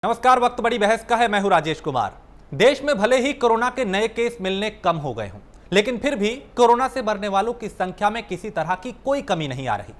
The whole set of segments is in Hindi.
नमस्कार। वक्त बड़ी बहस का है। मैं हूं राजेश कुमार। देश में भले ही कोरोना के नए केस मिलने कम हो गए हों, लेकिन फिर भी कोरोना से मरने वालों की संख्या में किसी तरह की कोई कमी नहीं आ रही।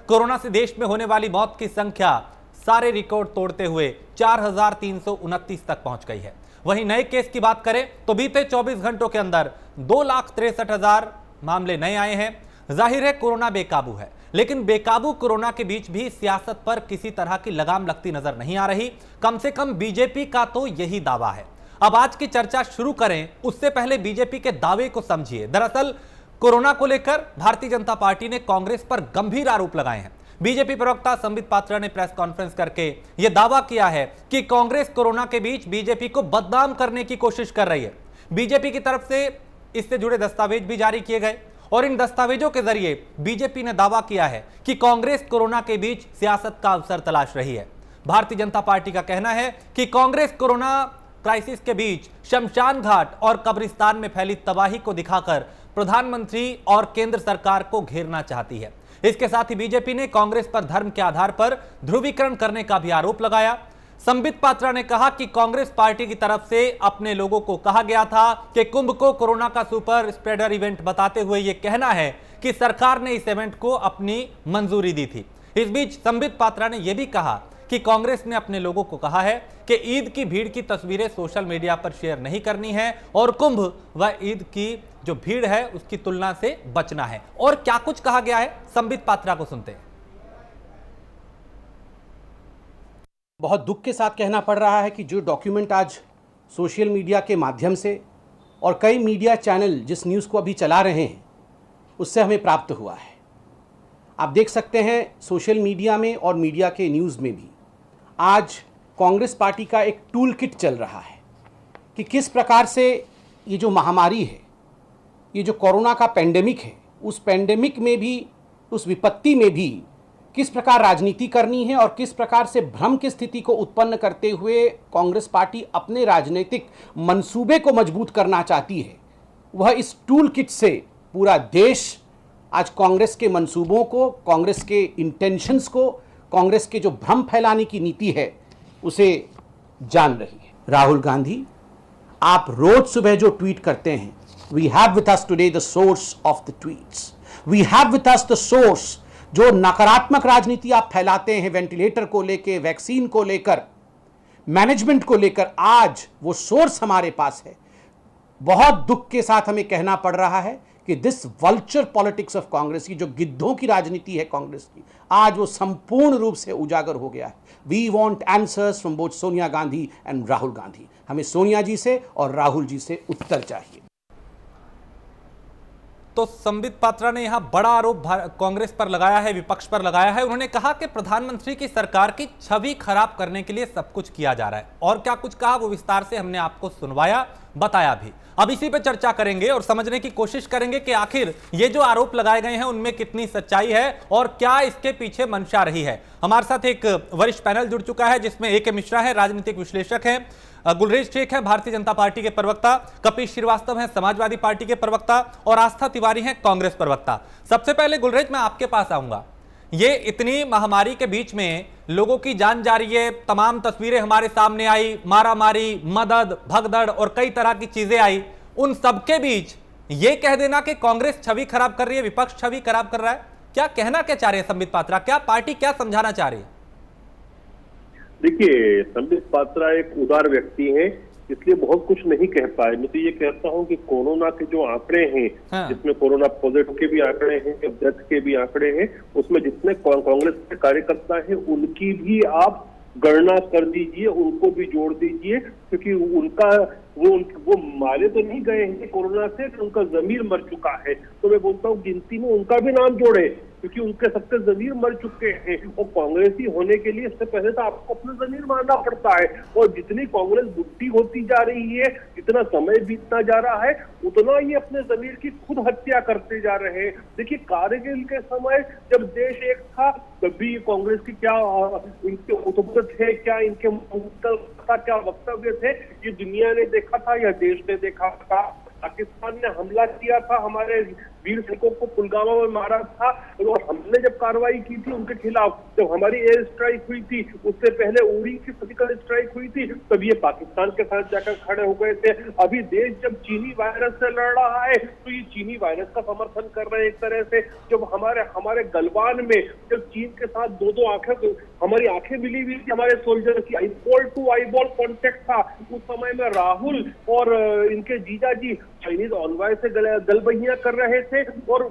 कोरोना से देश में होने वाली मौत की संख्या सारे रिकॉर्ड तोड़ते हुए 4,329 तक पहुंच गई है। वहीं नए केस की बात करें तो बीते 24 घंटों के अंदर 2,63,000 मामले नए आए हैं। जाहिर है कोरोना बेकाबू है, लेकिन बेकाबू कोरोना के बीच भी सियासत पर किसी तरह की लगाम लगती नजर नहीं आ रही। कम से कम बीजेपी का तो यही दावा है। अब आज की चर्चा शुरू करें उससे पहले बीजेपी के दावे को समझिए। दरअसल कोरोना को लेकर भारतीय जनता पार्टी ने कांग्रेस पर गंभीर आरोप लगाए हैं। बीजेपी प्रवक्ता संबित पात्रा ने प्रेस कॉन्फ्रेंस करके यह दावा किया है कि कांग्रेस कोरोना के बीच बीजेपी को बदनाम करने की कोशिश कर रही है। बीजेपी की तरफ से इससे जुड़े दस्तावेज भी जारी किए गए और इन दस्तावेजों के जरिए बीजेपी ने दावा किया है कि कांग्रेस कोरोना के बीच सियासत का अवसर तलाश रही है। भारतीय जनता पार्टी का कहना है कि कांग्रेस कोरोना क्राइसिस के बीच शमशान घाट और कब्रिस्तान में फैली तबाही को दिखाकर प्रधानमंत्री और केंद्र सरकार को घेरना चाहती है। इसके साथ ही बीजेपी ने कांग्रेस पर धर्म के आधार पर ध्रुवीकरण करने का भी आरोप लगाया। संबित पात्रा ने कहा कि कांग्रेस पार्टी की तरफ से अपने लोगों को कहा गया था कि कुंभ को कोरोना का सुपर स्प्रेडर इवेंट बताते हुए यह कहना है कि सरकार ने इस इवेंट को अपनी मंजूरी दी थी। इस बीच संबित पात्रा ने यह भी कहा कि कांग्रेस ने अपने लोगों को कहा है कि ईद की भीड़ की तस्वीरें सोशल मीडिया पर शेयर नहीं करनी है और कुंभ व ईद की जो भीड़ है उसकी तुलना से बचना है। और क्या कुछ कहा गया है, संबित पात्रा को सुनते हैं। बहुत दुख के साथ कहना पड़ रहा है कि जो डॉक्यूमेंट आज सोशल मीडिया के माध्यम से और कई मीडिया चैनल जिस न्यूज़ को अभी चला रहे हैं उससे हमें प्राप्त हुआ है। आप देख सकते हैं सोशल मीडिया में और मीडिया के न्यूज़ में भी आज कांग्रेस पार्टी का एक टूल किट चल रहा है कि किस प्रकार से ये जो महामारी है, ये जो कोरोना का पेंडेमिक है, उस पेंडेमिक में भी, उस विपत्ति में भी किस प्रकार राजनीति करनी है और किस प्रकार से भ्रम की स्थिति को उत्पन्न करते हुए कांग्रेस पार्टी अपने राजनीतिक मंसूबे को मजबूत करना चाहती है। वह इस टूल किट से पूरा देश आज कांग्रेस के मंसूबों को, कांग्रेस के इंटेंशंस को, कांग्रेस के जो भ्रम फैलाने की नीति है उसे जान रही है। राहुल गांधी, आप रोज सुबह जो ट्वीट करते हैं, we have with us today the source of the tweets, we have with us the source. जो नकारात्मक राजनीति आप फैलाते हैं वेंटिलेटर को लेकर, वैक्सीन को लेकर, मैनेजमेंट को लेकर, आज वो सोर्स हमारे पास है। बहुत दुख के साथ हमें कहना पड़ रहा है कि this vulture politics of Congress की जो गिद्धों की राजनीति है कांग्रेस की, आज वो संपूर्ण रूप से उजागर हो गया है। We want answers from both Sonia Gandhi and Rahul Gandhi. हमें सोनिया जी से और राहुल जी से उत्तर चाहिए। तो संबित पात्रा ने यहां बड़ा आरोप कांग्रेस पर लगाया है, विपक्ष पर लगाया है। उन्होंने कहा कि प्रधानमंत्री की सरकार की छवि खराब करने के लिए सब कुछ किया जा रहा है। और क्या कुछ कहा वो विस्तार से हमने आपको सुनवाया, बताया भी। अब इसी पे चर्चा करेंगे और समझने की कोशिश करेंगे कि आखिर ये जो आरोप लगाए गए हैं उनमें कितनी सच्चाई है और क्या इसके पीछे मंशा रही है। हमारे साथ एक वरिष्ठ पैनल जुड़ चुका है जिसमें ए के मिश्रा है, राजनीतिक विश्लेषक हैं, गुलरेज शेख है, भारतीय जनता पार्टी के प्रवक्ता, कपिल श्रीवास्तव हैं, समाजवादी पार्टी के प्रवक्ता, और आस्था तिवारी हैं, कांग्रेस प्रवक्ता। सबसे पहले गुलरेज, मैं आपके पास आऊंगा। ये इतनी महामारी के बीच में लोगों की जान जा रही है, तमाम तस्वीरें हमारे सामने आई, मारामारी, मदद, भगदड़ और कई तरह की चीजें आई। उन सबके बीच ये कह देना कि कांग्रेस छवि खराब कर रही है, विपक्ष छवि खराब कर रहा है, क्या कहना क्या चाह रहे हैं संबित पात्रा? क्या पार्टी क्या समझाना चाह रही है? देखिए, संबित पात्रा एक उदार व्यक्ति हैं, इसलिए बहुत कुछ नहीं कह पाए। मैं तो ये कहता हूं कि कोरोना के जो आंकड़े हैं, हाँ, जिसमें कोरोना पॉजिटिव के भी आंकड़े हैं, डेथ के भी आंकड़े हैं, उसमें जितने कांग्रेस के कार्यकर्ता हैं उनकी भी आप गणना कर दीजिए, उनको भी जोड़ दीजिए, क्योंकि उनका वो मारे तो नहीं गए हैं कोरोना से, तो उनका जमीर मर चुका है। तो मैं बोलता हूँ गिनती में उनका भी नाम जोड़े, क्योंकि उनके सबके जमीर मर चुके हैं। और कांग्रेसी होने के लिए इससे पहले तो आपको अपना जमीर मारना पड़ता है। और जितनी कांग्रेस बुढ़ी होती जा रही है, जितना समय बीतता जा रहा है, उतना ये अपने जमीर की खुद हत्या करते जा रहे हैं। देखिए, कारगिल के समय जब देश एक था तभी कांग्रेस की क्या इनके उतबे थे, क्या इनके क्या वक्तव्य थे, ये दुनिया ने देखा था या देश ने देखा था। पाकिस्तान ने हमला किया था हमारे वीर सैनिकों को पुलवामा में मारा था, और हमने जब कार्रवाई की थी उनके खिलाफ, जब हमारी एयर स्ट्राइक हुई थी, उससे पहले उरी की सर्जिकल स्ट्राइक हुई थी, तब ये पाकिस्तान के साथ जाकर खड़े हो गए थे। अभी देश जब चीनी वायरस से लड़ रहा है तो ये चीनी वायरस का समर्थन कर रहे हैं एक तरह से। जब हमारे गलवान में जब चीन के साथ दो आंखें, हमारी आंखें मिली हुई थी हमारे सोल्जर की, आईबॉल टू आईबॉल कॉन्टेक्ट था उस समय में। राहुल और इनके जीजाजी चाइनीज ऑनवाय से गलबहियां कर रहे थे और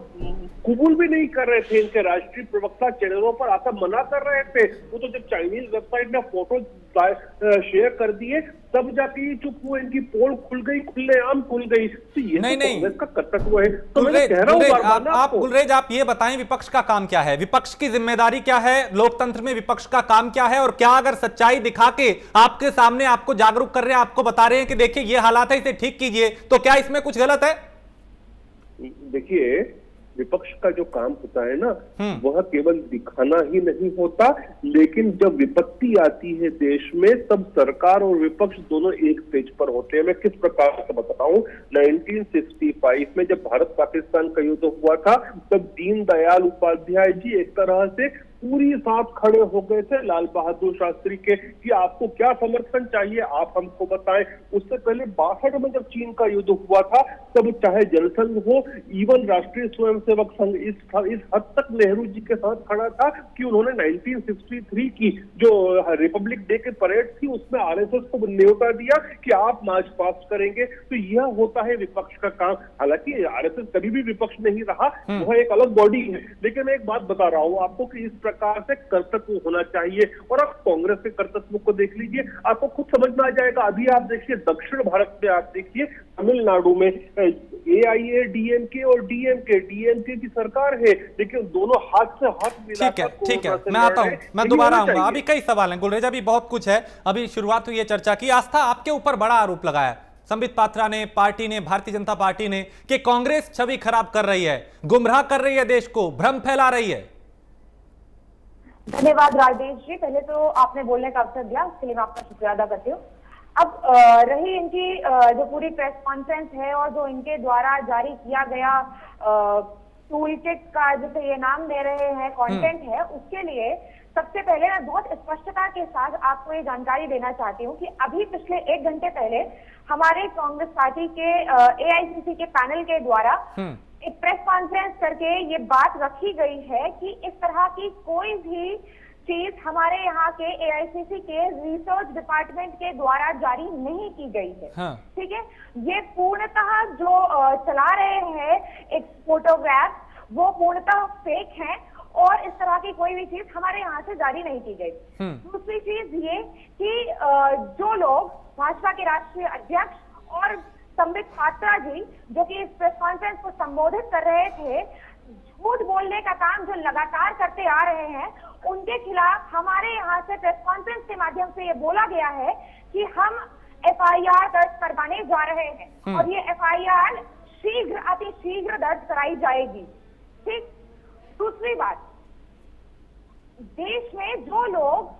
कबूल भी नहीं कर रहे थे। इनके राष्ट्रीय प्रवक्ता चैनलों पर आकर मना कर रहे थे। वो तो जब चाइनीज वेबसाइट ने फोटो शेयर कर दिए तब जाके ये चुप हुए, इनकी पोल खुल गई, खुलेआम खुल गई। तो ये नहीं का कर्तव्य है। तो मैं कह रहा हूं गुलरेज, आप ये बताएं विपक्ष का काम क्या है, विपक्ष की जिम्मेदारी क्या है, लोकतंत्र में विपक्ष का काम क्या है, और क्या अगर सच्चाई दिखा के आपके सामने आपको जागरूक कर रहे हैं, आपको बता रहे हैं कि देखिए ये हालात है, इसे ठीक कीजिए, तो क्या इसमें कुछ गलत है? देखिए, विपक्ष का जो काम होता है ना, वह केवल दिखाना ही नहीं होता, लेकिन जब विपत्ति आती है देश में तब सरकार और विपक्ष दोनों एक पेज पर होते हैं। मैं किस प्रकार से बताऊं, 1965 में जब भारत पाकिस्तान का युद्ध हुआ था तब दीनदयाल उपाध्याय जी एक तरह से पूरी साथ खड़े हो गए थे लाल बहादुर शास्त्री के कि आपको क्या समर्थन चाहिए, आप हमको बताएं। उससे पहले 62 में जब चीन का युद्ध हुआ था तब चाहे जनसंघ हो, इवन राष्ट्रीय स्वयंसेवक संघ इस हद तक नेहरू जी के साथ खड़ा था कि उन्होंने 1963 की जो रिपब्लिक डे के परेड थी उसमें आरएसएस को न्योता दिया कि आप मार्च पास्ट करेंगे। तो यह होता है विपक्ष का काम। हालांकि आरएसएस कभी भी विपक्ष नहीं रहा, वह एक अलग बॉडी है, लेकिन मैं एक बात बता रहा हूं आपको कि इस प्रकार से कर्तव्य होना चाहिए। और आप कांग्रेस के कर्तव्य को देख लीजिए, आपको खुद समझ में आ जाएगा। अभी आप देखिए दक्षिण भारत में, आप देखिए तमिलनाडु में AIADMK और डीएमके की सरकार है, लेकिन दोनों हाथ से हाथ मिलाकर। ठीक है, मैं आता हूं, मैं दोबारा आऊंगा। अभी कई सवाल हैं गुलरेज, अभी बहुत कुछ है, अभी शुरुआत हुई है चर्चा की। आस्था, आपके ऊपर बड़ा आरोप लगाया संबित पात्रा ने, पार्टी ने, भारतीय जनता पार्टी ने, कि कांग्रेस छवि खराब कर रही है, गुमराह कर रही है देश को, भ्रम फैला रही है। धन्यवाद राजेश जी, पहले तो आपने बोलने का अवसर दिया, उसके लिए मैं आपका शुक्रिया अदा करती हूँ। अब रही इनकी जो पूरी प्रेस कॉन्फ्रेंस है और जो इनके द्वारा जारी किया गया टूल किट का जिसे ये नाम दे रहे हैं कंटेंट है, उसके लिए सबसे पहले मैं बहुत स्पष्टता के साथ आपको ये जानकारी देना चाहती हूँ कि अभी पिछले 1 घंटे पहले हमारे कांग्रेस पार्टी के AICC के पैनल के द्वारा एक प्रेस कॉन्फ्रेंस करके ये बात रखी गई है कि इस तरह की कोई भी चीज हमारे यहाँ के AICC के रिसर्च डिपार्टमेंट के द्वारा जारी नहीं की गई है। ठीक है, ये पूर्णतः जो चला रहे हैं एक फोटोग्राफ, वो पूर्णतः फेक है और इस तरह की कोई भी चीज हमारे यहाँ से जारी नहीं की गई। दूसरी चीज ये कि जो लोग भाजपा के राष्ट्रीय अध्यक्ष और संबित पात्रा जी जो कि इस प्रेस कॉन्फ्रेंस को संबोधित कर रहे थे, झूठ बोलने का काम जो लगातार करते आ रहे हैं, उनके खिलाफ हमारे यहाँ से प्रेस कॉन्फ्रेंस के माध्यम से ये बोला गया है कि हम FIR दर्ज करवाने जा रहे हैं और ये FIR शीघ्र, अति शीघ्र दर्ज कराई जाएगी। ठीक, दूसरी बात, देश में जो लोग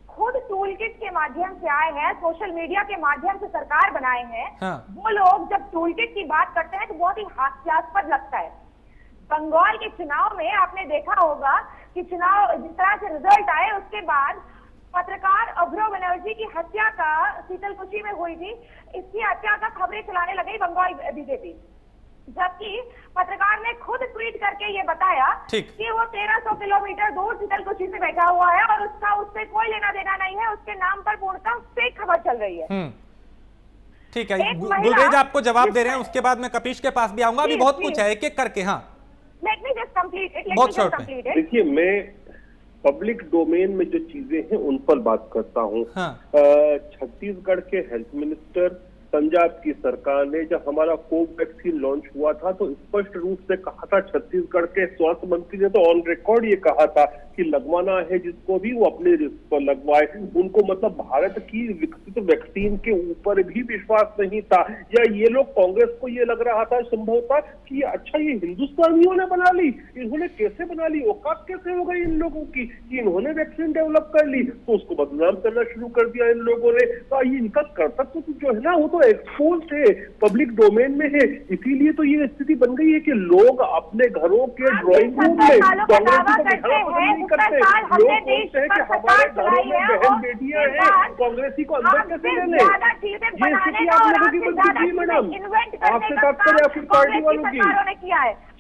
खुद टूल किट के माध्यम से आए हैं, सोशल मीडिया के माध्यम से सरकार बनाए हैं, वो लोग जब टूल किट की बात करते हैं तो बहुत ही हास्यास्पद लगता है। बंगाल के चुनाव में आपने देखा होगा कि चुनाव जिस तरह से रिजल्ट आए उसके बाद पत्रकार अभ्रव बनर्जी की हत्या का शीतलकुची में हुई थी, इसकी हत्या का खबरें चलाने लगी बंगाल बीजेपी, जबकि पत्रकार ने खुद ट्वीट करके ये बताया कि वो 1300 किलोमीटर दूर शीतलकुची से बैठा हुआ है और उससे कोई लेना देना नहीं है, उसके नाम पर पूर्णतः फेक खबर चल रही है। ठीक है, गुलरेज आपको जवाब दे रहे हैं, उसके बाद मैं कपिश के पास भी आऊंगा, अभी बहुत कुछ है, एक एक करके। हाँ, देखिए, मैं पब्लिक डोमेन में जो चीजें हैं उन पर बात करता हूँ। छत्तीसगढ़ के हेल्थ मिनिस्टर, पंजाब की सरकार ने जब हमारा कोवैक्सीन लॉन्च हुआ था तो स्पष्ट रूप से कहा था, छत्तीसगढ़ के स्वास्थ्य मंत्री ने तो ऑन रिकॉर्ड ये कहा था कि कि लगवाना है जिसको भी वो अपने रिस्क पर लगवाए। उनको मतलब भारत की विकसित वैक्सीन के ऊपर भी विश्वास नहीं था, या ये लोग कांग्रेस को ये लग रहा था संभवतः कि अच्छा ये हिंदुस्तानियों ने बना ली, इन्होंने कैसे बना ली, औकात कैसे हो गई इन लोगों की कि इन्होंने वैक्सीन डेवलप कर ली, तो उसको बदनाम करना शुरू कर दिया इन लोगों ने। तो ये इनका कर्तव्य तो जो है ना वो तो एक्सपोज है, पब्लिक डोमेन में है, इसीलिए तो ये स्थिति बन गई है कि लोग अपने घरों के ड्राइंग रूम में कांग्रेस को दिखाना पसंद नहीं करते। लोग बोलते हैं कि हमारे घरों में बहन बेटियां हैं, कांग्रेसी को अंदर कैसे ले लें। ये स्थिति आप लोगों की बनती थी मैडम, आपसे तात्पर्य आपकी पार्टी वालों की।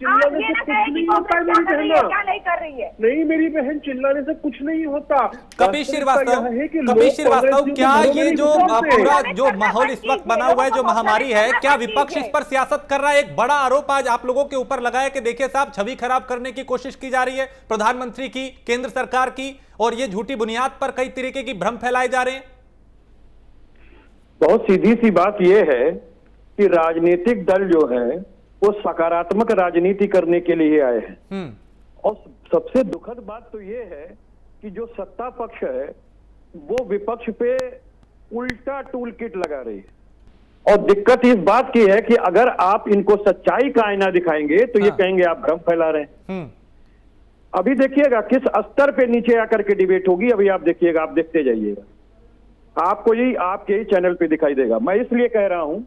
चिल्लाने से कुछ नहीं होता है मेरी बहना, क्या नहीं कर रही है। नहीं मेरी बहन, चिल्लाने से कुछ नहीं होता। कपिल श्रीवास्तव, क्या ये जो पूरा जो माहौल इस वक्त बना हुआ है, जो महामारी है, क्या विपक्ष इस पर सियासत कर रहा है? एक बड़ा आरोप आज आप लोगों के ऊपर लगा है कि देखिए साहब, छवि खराब करने की कोशिश की जा रही है प्रधानमंत्री की, केंद्र सरकार की, और ये झूठी बुनियाद पर कई तरीके की भ्रम फैलाए जा रहे हैं। बहुत सीधी सी बात यह है कि राजनीतिक दल जो है वो सकारात्मक राजनीति करने के लिए आए हैं, और सबसे दुखद बात तो ये है कि जो सत्ता पक्ष है वो विपक्ष पे उल्टा टूल किट लगा रही है। और दिक्कत इस बात की है कि अगर आप इनको सच्चाई का आईना दिखाएंगे तो ये कहेंगे आप भ्रम फैला रहे हैं। अभी देखिएगा किस स्तर पे नीचे आकर के डिबेट होगी, अभी आप देखिएगा, आप देखते जाइएगा, आपको यही आपके ही चैनल पे दिखाई देगा। मैं इसलिए कह रहा हूं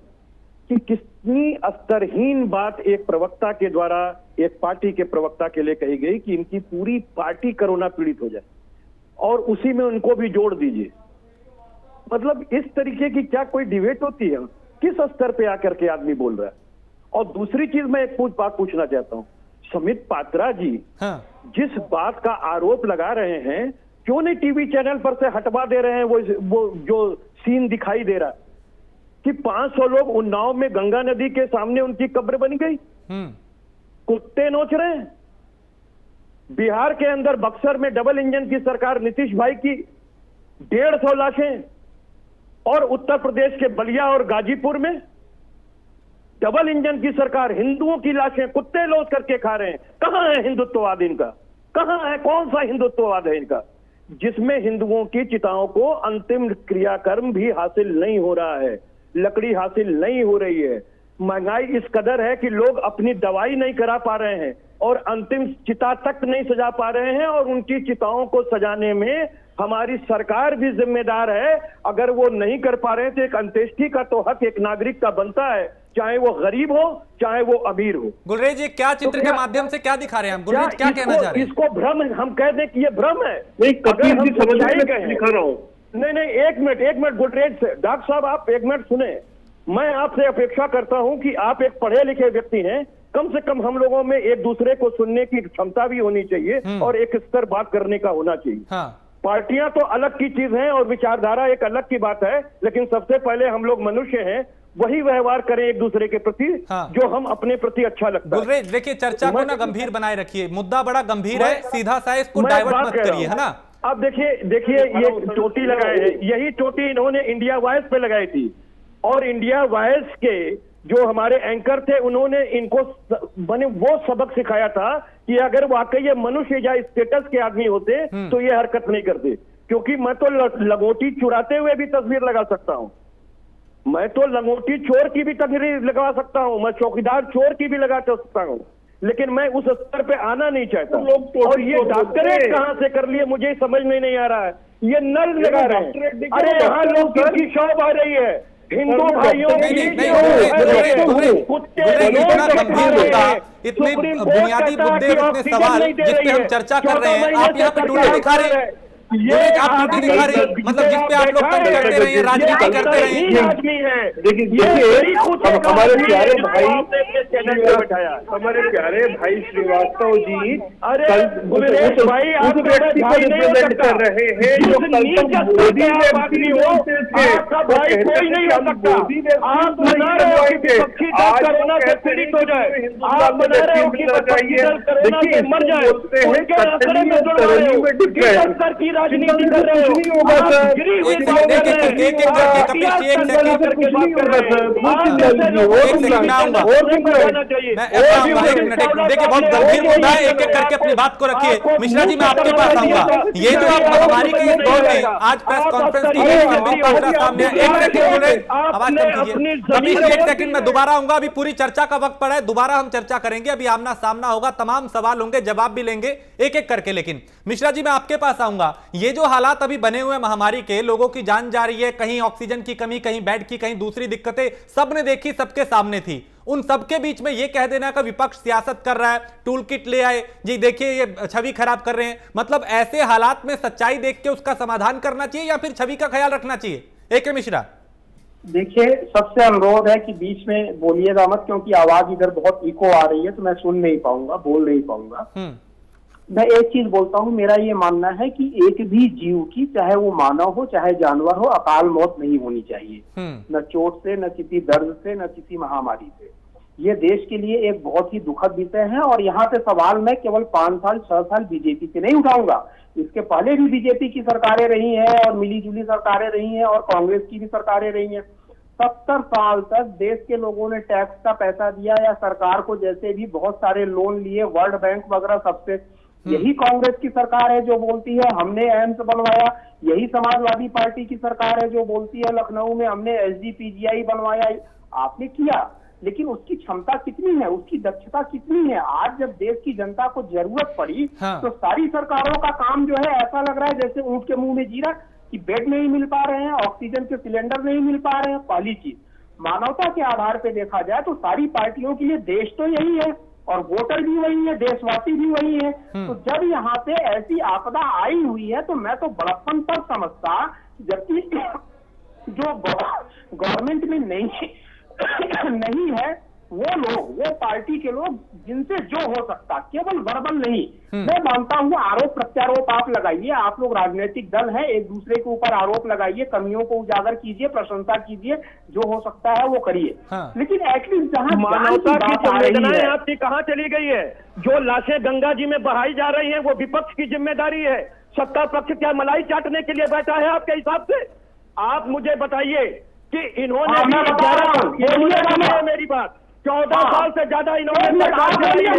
कि कितनी स्तरहीन बात एक प्रवक्ता के द्वारा, एक पार्टी के प्रवक्ता के लिए कही गई कि इनकी पूरी पार्टी कोरोना पीड़ित हो जाए और उसी में उनको भी जोड़ दीजिए। मतलब इस तरीके की क्या कोई डिबेट होती है? किस स्तर पे आकर के आदमी बोल रहा है? और दूसरी चीज मैं एक बात पूछना चाहता हूं, समित पात्रा जी जिस बात का आरोप लगा रहे हैं, क्यों नहीं टीवी चैनल पर से हटवा दे रहे हैं? वो जो सीन दिखाई दे रहा है कि 500 लोग उन्नाव में गंगा नदी के सामने उनकी कब्र बन गई, कुत्ते नोच रहे हैं। बिहार के अंदर बक्सर में डबल इंजन की सरकार नीतीश भाई की 150 लाशें, और उत्तर प्रदेश के बलिया और गाजीपुर में डबल इंजन की सरकार, हिंदुओं की लाशें कुत्ते लोच करके खा रहे हैं। कहां है हिंदुत्ववाद इनका? कहां है? कौन सा हिंदुत्ववाद है इनका जिसमें हिंदुओं की चिताओं को अंतिम क्रियाकर्म भी हासिल नहीं हो रहा है, लकड़ी हासिल नहीं हो रही है। महंगाई इस कदर है कि लोग अपनी दवाई नहीं करा पा रहे हैं और अंतिम चिता तक नहीं सजा पा रहे हैं, और उनकी चिताओं को सजाने में हमारी सरकार भी जिम्मेदार है। अगर वो नहीं कर पा रहे हैं तो एक अंत्येष्टि का तो हक एक नागरिक का बनता है, चाहे वो गरीब हो चाहे वो अमीर हो। गुलरेज जी, क्या चित्र के माध्यम से क्या दिखा रहे हैं हम? गुलरेज क्या कहना चाह रहे हैं? इसको भ्रम हम कह दें कि ये भ्रम है। नहीं, कपिल जी समझ लिखा रहा हूं। नहीं, एक मिनट गुलरेज से, डॉक्टर साहब आप एक मिनट सुने। मैं आपसे अपेक्षा करता हूं कि आप एक पढ़े लिखे व्यक्ति हैं, कम से कम हम लोगों में एक दूसरे को सुनने की क्षमता भी होनी चाहिए और एक स्तर बात करने का होना चाहिए। पार्टियां तो अलग की चीज हैं और विचारधारा एक अलग की बात है, लेकिन सबसे पहले हम लोग मनुष्य हैं, वही व्यवहार करें एक दूसरे के प्रति जो हम अपने प्रति अच्छा लगता है। गुलरेज देखिए, चर्चा को ना गंभीर बनाए रखिए, मुद्दा बड़ा गंभीर है, सीधा सा इसको डाइवर्ट मत करिए, है ना? अब देखिए ये चोटी लगाए हैं, यही चोटी इन्होंने इंडिया वॉइस पे लगाई थी, और इंडिया वॉइस के जो हमारे एंकर थे उन्होंने इनको बने वो सबक सिखाया था कि अगर वाकई ये मनुष्य या स्टेटस के आदमी होते तो ये हरकत नहीं करते। क्योंकि मैं तो लंगोटी चुराते हुए भी तस्वीर लगा सकता हूं, मैं तो लंगोटी चोर की भी तस्वीर लगा सकता हूं, मैं चौकीदार चोर की भी लगा सकता हूं, लेकिन मैं उस स्तर पे आना नहीं चाहता। और ये डॉक्टरेट कहां से कर लिए मुझे समझ में नहीं आ रहा है। ये नल लगा रहे हैं, अरे यहाँ लोग की शौक आ रही है, हिंदू भाइयों इतने बुनियादी मुद्दे, इतने सवाल जिस पे हम चर्चा कर रहे हैं, आप यहाँ पे टूटे दिखा रहे हैं, आप टूटे दिखा रहे हैं, मतलब जिस पे आप लोग तंग करते रहे, राजनीति करते रहे। आदमी है, देखिए हमारे प्यारे भाई, हमारे प्यारे भाई श्रीवास्तव जी, अरे गुलरेज भाई आप व्यक्ति को रिप्रेजेंट कर रहे हैं जो मोदी ने भाई कोई नहीं हो सकता। आप बना रहे हो कि पक्षी दल कोरोना से पीड़ित हो जाए, आप बना रहे हो कि पक्षी दल कोरोना से मर जाए, उनके आंकड़े में जुड़ रहे हो, किस स्तर की राजनीति कर रहे हो। देखिए बहुत गंभीर मुद्दा है, एक एक करके अपनी बात को रखिए। मिश्रा जी मैं आपके पास आऊंगा। ये जो आप महामारी के इस दौर में आज प्रेस कॉन्फ्रेंस की सामने, एक सेकंड आवाज कम कीजिए। कपीश जी एक सेकंड में दोबारा आऊंगा, अभी पूरी चर्चा का वक्त पड़ा है, दोबारा हम चर्चा करेंगे। अभी आमना सामना होगा, तमाम सवाल होंगे, जवाब भी लेंगे एक एक करके। लेकिन मिश्रा जी मैं आपके पास आऊंगा। ये जो हालात अभी बने हुए महामारी के, लोगों की जान जा रही है, कहीं ऑक्सीजन की कमी, कहीं बेड की, कहीं दूसरी दिक्कतें सबने देखी, सबके सामने थी। उन सबके बीच में ये कह देना का विपक्ष सियासत कर रहा है, टूल किट ले आए जी, देखिए ये छवि खराब कर रहे हैं, मतलब ऐसे हालात में सच्चाई देख के उसका समाधान करना चाहिए या फिर छवि का ख्याल रखना चाहिए? एक मिश्रा देखिए, सबसे अनुरोध है कि बीच में बोलिएगा मत, क्योंकि आवाज इधर बहुत इको आ रही है तो मैं सुन नहीं पाऊंगा, बोल नहीं पाऊंगा। मैं एक चीज बोलता हूँ, मेरा ये मानना है कि एक भी जीव की, चाहे वो मानव हो चाहे जानवर हो, अकाल मौत नहीं होनी चाहिए, न चोट से, न किसी दर्द से, न किसी महामारी से। ये देश के लिए एक बहुत ही दुखद विषय है। और यहाँ पे सवाल मैं केवल 5 साल 6 साल बीजेपी से नहीं उठाऊंगा, इसके पहले भी बीजेपी की सरकारें रही हैं और मिली जुली सरकारें रही हैं और कांग्रेस की भी सरकारें रही हैं। 70 साल तक देश के लोगों ने टैक्स का पैसा दिया या सरकार को जैसे भी बहुत सारे लोन लिए, वर्ल्ड बैंक वगैरह सबसे। यही कांग्रेस की सरकार है जो बोलती है हमने एम्स बनवाया, यही समाजवादी पार्टी की सरकार है जो बोलती है लखनऊ में हमने एसजीपीजीआई बनवाया। आपने किया, लेकिन उसकी क्षमता कितनी है, उसकी दक्षता कितनी है? आज जब देश की जनता को जरूरत पड़ी तो सारी सरकारों का काम जो है ऐसा लग रहा है जैसे ऊंट के मुंह में जीरा, कि बेड नहीं मिल पा रहे हैं, ऑक्सीजन के सिलेंडर नहीं मिल पा रहे हैं। पहली चीज, मानवता के आधार पे देखा जाए तो सारी पार्टियों के लिए देश तो यही है और वोटर भी वही है, देशवासी भी वही है। तो जब यहाँ पे ऐसी आपदा आई हुई है तो मैं तो बड़प्पन पर समझता, जबकि जो गवर्नमेंट में नहीं है वो लोग, वो पार्टी के लोग जिनसे जो हो सकता, केवल वर्बल नहीं। मैं मानता हूँ आरोप प्रत्यारोप आप लगाइए, आप लोग राजनीतिक दल हैं, एक दूसरे के ऊपर आरोप लगाइए, कमियों को उजागर कीजिए, प्रशंसा कीजिए, जो हो सकता है वो करिए। लेकिन एटलीस्ट जहाँ मानवता की संवेदनाएं आपकी कहाँ चली गई है? जो लाशें गंगा जी में बहाई जा रही हैं वो विपक्ष की जिम्मेदारी है। सत्ता पक्ष क्या मलाई चाटने के लिए बैठा है आपके हिसाब से? आप मुझे बताइए कि इन्होंने मेरी बात 14 साल से ज्यादा इन्होंने आप बोलिए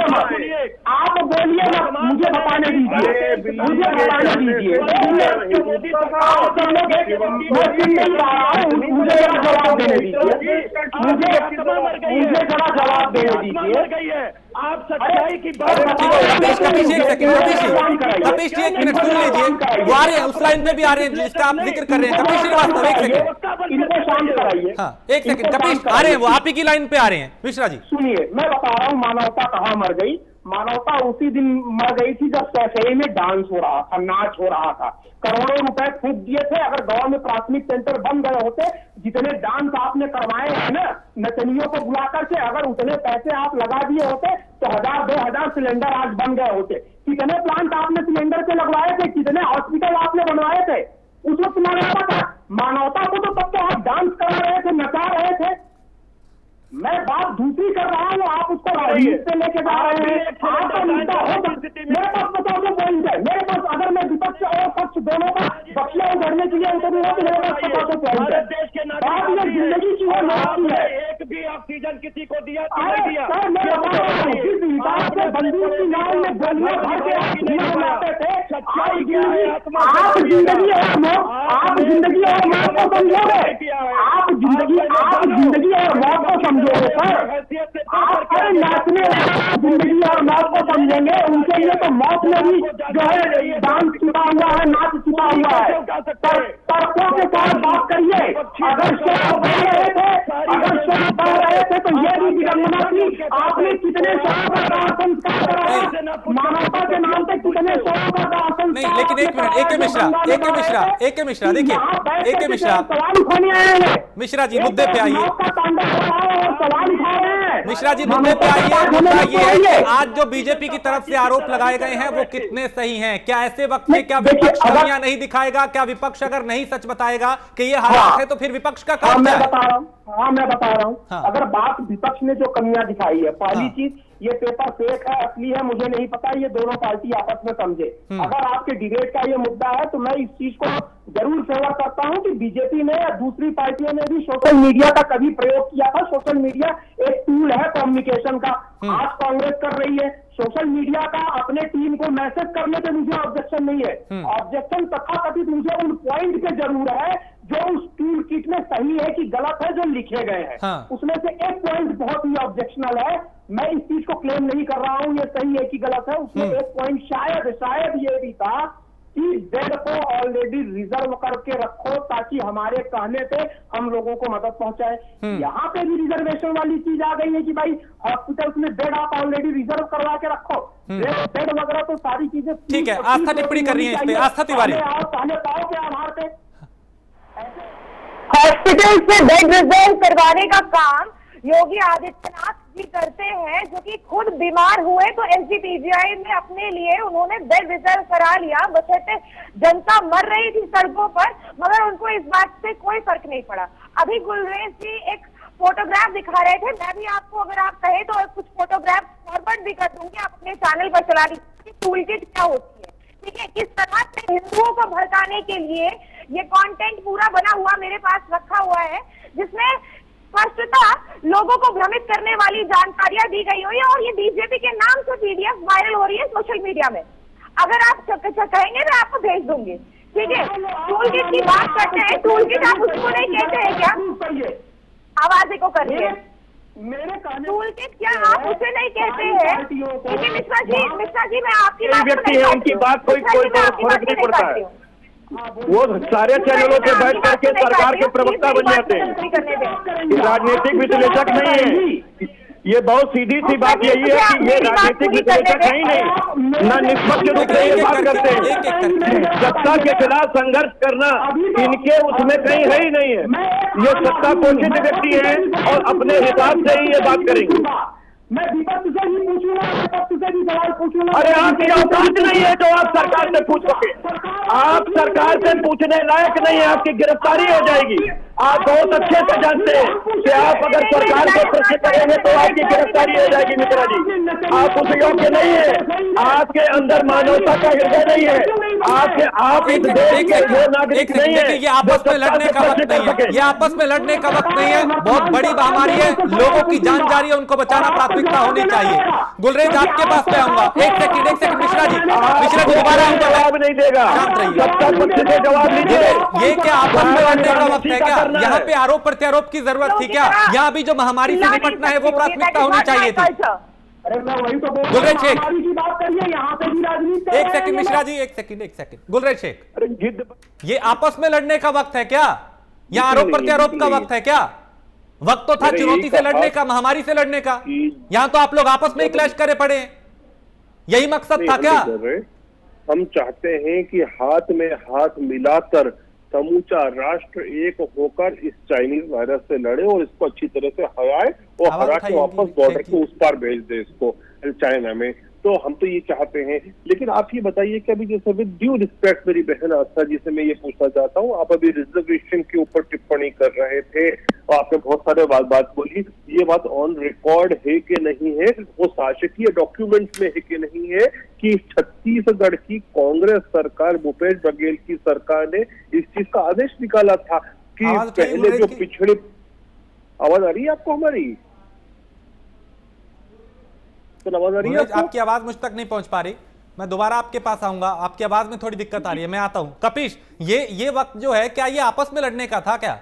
मत, मुझे बताने दीजिए, मुझे बताने दीजिए। आप सब लोग मुझे जवाब देने दीजिए, मुझे जरा जवाब देने दीजिए। आप सच्चाई की बात कपीश जी एक मिनट सुन लीजिए, वो आ रहे हैं, उस लाइन पे भी आ रहे हैं जिसका आप जिक्र कर रहे हैं। कपीश श्रीवास्तव एक सेकंड, इनको शांत कराइए। हाँ एक सेकंड, कपीश आ रहे हैं, वो आप ही की लाइन पे आ रहे हैं। मिश्रा जी सुनिए, मैं बता रहा हूँ मानवता कहाँ मर गई। मानवता उसी दिन मर गई थी जब कैफे में डांस हो रहा था, नाच हो रहा था, करोड़ों रुपए फूंक दिए थे। अगर गांव में प्राथमिक सेंटर बन गए होते, जितने डांस आपने करवाए हैं ना नचनियों को बुला करके, अगर उतने पैसे आप लगा दिए होते तो 1000-2000 सिलेंडर आज बन गए होते। कितने प्लांट आपने सिलेंडर के लगवाए थे, कितने हॉस्पिटल आपने बनवाए थे? उस वक्त मानवता था। मानवता को तो तब तो आप डांस करा रहे थे, नचा रहे थे। मैं बात दूसरी कर रहा हूँ, आप उसको राजनीति से लेके जा रहे हैं। आपका मुद्दा हो सकता, मेरे पास बताओ जो पॉइंट है मेरे पास। अगर मैं विपक्ष और पक्ष दोनों का बख्शिया उधरने के लिए उतरू हो तो मेरे पास बताओ तो पॉइंट है। बात में जिंदगी की वो नाम है, एक भी ऑक्सीजन किसी को दिया? सर मैं बता रहा हूँ, जिस हिसाब से बंदूक की नाव में गोलियां भर के आप धुआं उड़ाते थे, आप जिंदगी और मौत, आप जिंदगी और मौत को समझोगे? आप जिंदगी और मौत को समझोगे सर? आप नाचने जिंदगी और मौत को समझेंगे, उनके लिए तो मौत में भी जो है डांस छुपा हुआ है, नाच छुपा हुआ है। तर्कों के साथ बात करिए। अगर शराब बढ़ रहे थे तो ये भी विडंबना थी। आपने कितने शराब का संस्कार कराया, मानवता के नाम पे कितने शराब का संस्कार। नहीं, लेकिन एक मिनट, एक मिश्रा देखिए, एक मिश्रा सवाल उठाने आए हैं। मिश्रा जी मुद्दे पे आइए, सवाल उठा रहे हैं। मिश्रा जी मुद्दे पे आइए। मुद्दा ये है कि आज जो बीजेपी की तरफ से आरोप लगाए गए हैं वो कितने सही हैं? क्या ऐसे वक्त में क्या विपक्ष कमियां नहीं दिखाएगा? क्या विपक्ष अगर नहीं सच बताएगा कि ये हालात है तो फिर विपक्ष का काम क्या है? मैं बता रहा हूँ। अगर बात विपक्ष ने जो कमियां दिखाई है, पहली चीज ये पेपर फेक है असली है मुझे नहीं पता, ये दोनों पार्टी आपस में समझे। अगर आपके डिबेट का ये मुद्दा है तो मैं इस चीज को जरूर फेवर करता हूं कि बीजेपी ने या दूसरी पार्टियों ने भी सोशल मीडिया का कभी प्रयोग किया था। सोशल मीडिया एक टूल है कम्युनिकेशन का। आज कांग्रेस कर रही है सोशल मीडिया का अपने टीम को मैसेज करने पे मुझे ऑब्जेक्शन नहीं है। ऑब्जेक्शन तथाकथित मुझे उन पॉइंट पे जरूर है जो उस टूल किट में सही है कि गलत है जो लिखे गए हैं। उसमें से एक पॉइंट बहुत ही ऑब्जेक्शनल है, मैं इस चीज को क्लेम नहीं कर रहा हूं ये सही है कि गलत है। उसमें एक पॉइंट शायद ये भी था कि बेड को ऑलरेडी रिजर्व करके रखो ताकि हमारे कहने पे हम लोगों को मदद पहुंचाए। यहाँ पे भी रिजर्वेशन वाली चीज आ गई है कि भाई हॉस्पिटल्स में बेड आप ऑलरेडी रिजर्व करवा के रखो। बेड वगैरह तो सारी चीजें ठीक है। आस्था टिप्पणी कर रही है इस पे, आस्था तिवारी। पहले पाओ के आधार पे हॉस्पिटल से बेड रिजर्व करवाने का काम योगी आदित्यनाथ जी करते हैं, जो कि खुद बीमार हुए तो एसजीपीजीआई में अपने लिए उन्होंने बेड रिजर्व करा लिया। बशर्ते जनता मर रही थी सड़कों पर, मगर उनको इस बात से कोई फर्क नहीं पड़ा। अभी गुलरेज जी एक फोटोग्राफ दिखा रहे थे, मैं भी आपको अगर आप कहे तो कुछ फोटोग्राफ फॉरवर्ड भी कर दूंगी, आप अपने चैनल पर चला दीजिए टूल किट क्या होती है। ठीक है, किस तरह से हिंदुओं को भड़काने के लिए ये कंटेंट पूरा बना हुआ मेरे पास रखा हुआ है, जिसमें स्पष्टता लोगों को भ्रमित करने वाली जानकारियां दी गई हुई है और ये बीजेपी के नाम से पीडीएफ वायरल हो रही है सोशल मीडिया में। अगर आप कहेंगे मैं आपको भेज दूंगी। ठीक है, टूल किट की बात करते हैं, टूल किट आप उसको नहीं कहते हैं क्या? आवाज को करिए मेरे टूल किट क्या आप उसे नहीं कहते हैं? ठीक है मिश्रा जी मैं आपकी बात व्यक्ति है उनकी बात कोई फर्क नहीं पड़ता है। वो सारे चैनलों पे बैठ करके सरकार के प्रवक्ता बन जाते हैं। राजनीतिक विश्लेषक नहीं है। ये बहुत सीधी सी बात यही है कि ये राजनीतिक विश्लेषक है ही नहीं, न निष्पक्ष रूप से ये बात करते हैं। सत्ता के खिलाफ संघर्ष करना इनके उसमें कहीं है ही नहीं है। ये सत्ता पोषित व्यक्ति है और अपने हिसाब से ही ये बात करेंगे। मैं विपक्ष से भी पूछूंगा, विपक्ष से भी सवाल पूछूंगा। अरे आपकी औकात नहीं है जो आप सरकार से पूछ सके। आप सरकार से पूछने लायक नहीं है, आपकी गिरफ्तारी हो जाएगी। आप बहुत अच्छे से जानते हैं कि आप अगर सरकार से प्रश्न करेंगे तो आपकी गिरफ्तारी हो जाएगी। मित्रा जी आप उस योग्य नहीं है, आपके अंदर मानवता का हृदय नहीं है। आप इस देश के वो नागरिक नहीं है। ये आपस में लड़ने का वक्त नहीं है, ये आपस में लड़ने का वक्त नहीं है। बहुत बड़ी महामारी है, लोगों की जान जा रही है, उनको बचाना प्राथमिकता होनी चाहिए। गुलरेज आपके पास पे आऊंगा। एक सेकंड मिश्रा जी दोबारा जवाब नहीं देगा। जवाब लीजिए। ये क्या आपस में लड़ने का वक्त है क्या? यहाँ पे आरोप प्रत्यारोप की जरूरत थी क्या? यहाँ भी जो महामारी से निपटना है वो प्राथमिकता होनी चाहिए थी। अरे मैं वही तो बोल गुलरेज शेख की बात करिए, यहाँ पे भी राजनीति। एक सेकंड मिश्रा जी, एक सेकंड गुलरेज शेख, ये आपस में लड़ने का वक्त है क्या? या आरोप प्रत्यारोप का वक्त है क्या? वक्त तो था चुनौती से लड़ने का, महामारी से लड़ने का। यहाँ तो आप लोग आपस में ही क्लैश करे पड़े, यही मकसद था क्या? हम चाहते हैं कि हाथ में हाथ मिलाकर समूचा राष्ट्र एक होकर इस चाइनीज वायरस से लड़े और इसको अच्छी तरह से हराए और हरा के वापस बॉर्डर के उस पार भेज दे इसको चाइना में। तो हम तो ये चाहते हैं। लेकिन आप ये बताइए कि अभी जैसे विद ड्यू रिस्पेक्ट मेरी बहन आस्था जी से मैं ये पूछना चाहता हूँ, आप अभी रिजर्वेशन के ऊपर टिप्पणी कर रहे थे और आपने बहुत सारे बात बोली, ये बात ऑन रिकॉर्ड है कि नहीं है, वो शासकीय डॉक्यूमेंट्स में है कि नहीं है कि छत्तीसगढ़ की कांग्रेस सरकार भूपेश बघेल की सरकार ने इस चीज का आदेश निकाला था कि पहले जो पिछड़े। आवाज आ रही है आपको हमारी? तो आवाज आ रही है? आपकी आवाज मुझ तक नहीं पहुंच पा रही, मैं दोबारा आपके पास आऊंगा। आपकी आवाज में थोड़ी दिक्कत आ रही है, मैं आता हूं। कपिश, ये वक्त जो है क्या ये आपस में लड़ने का था क्या?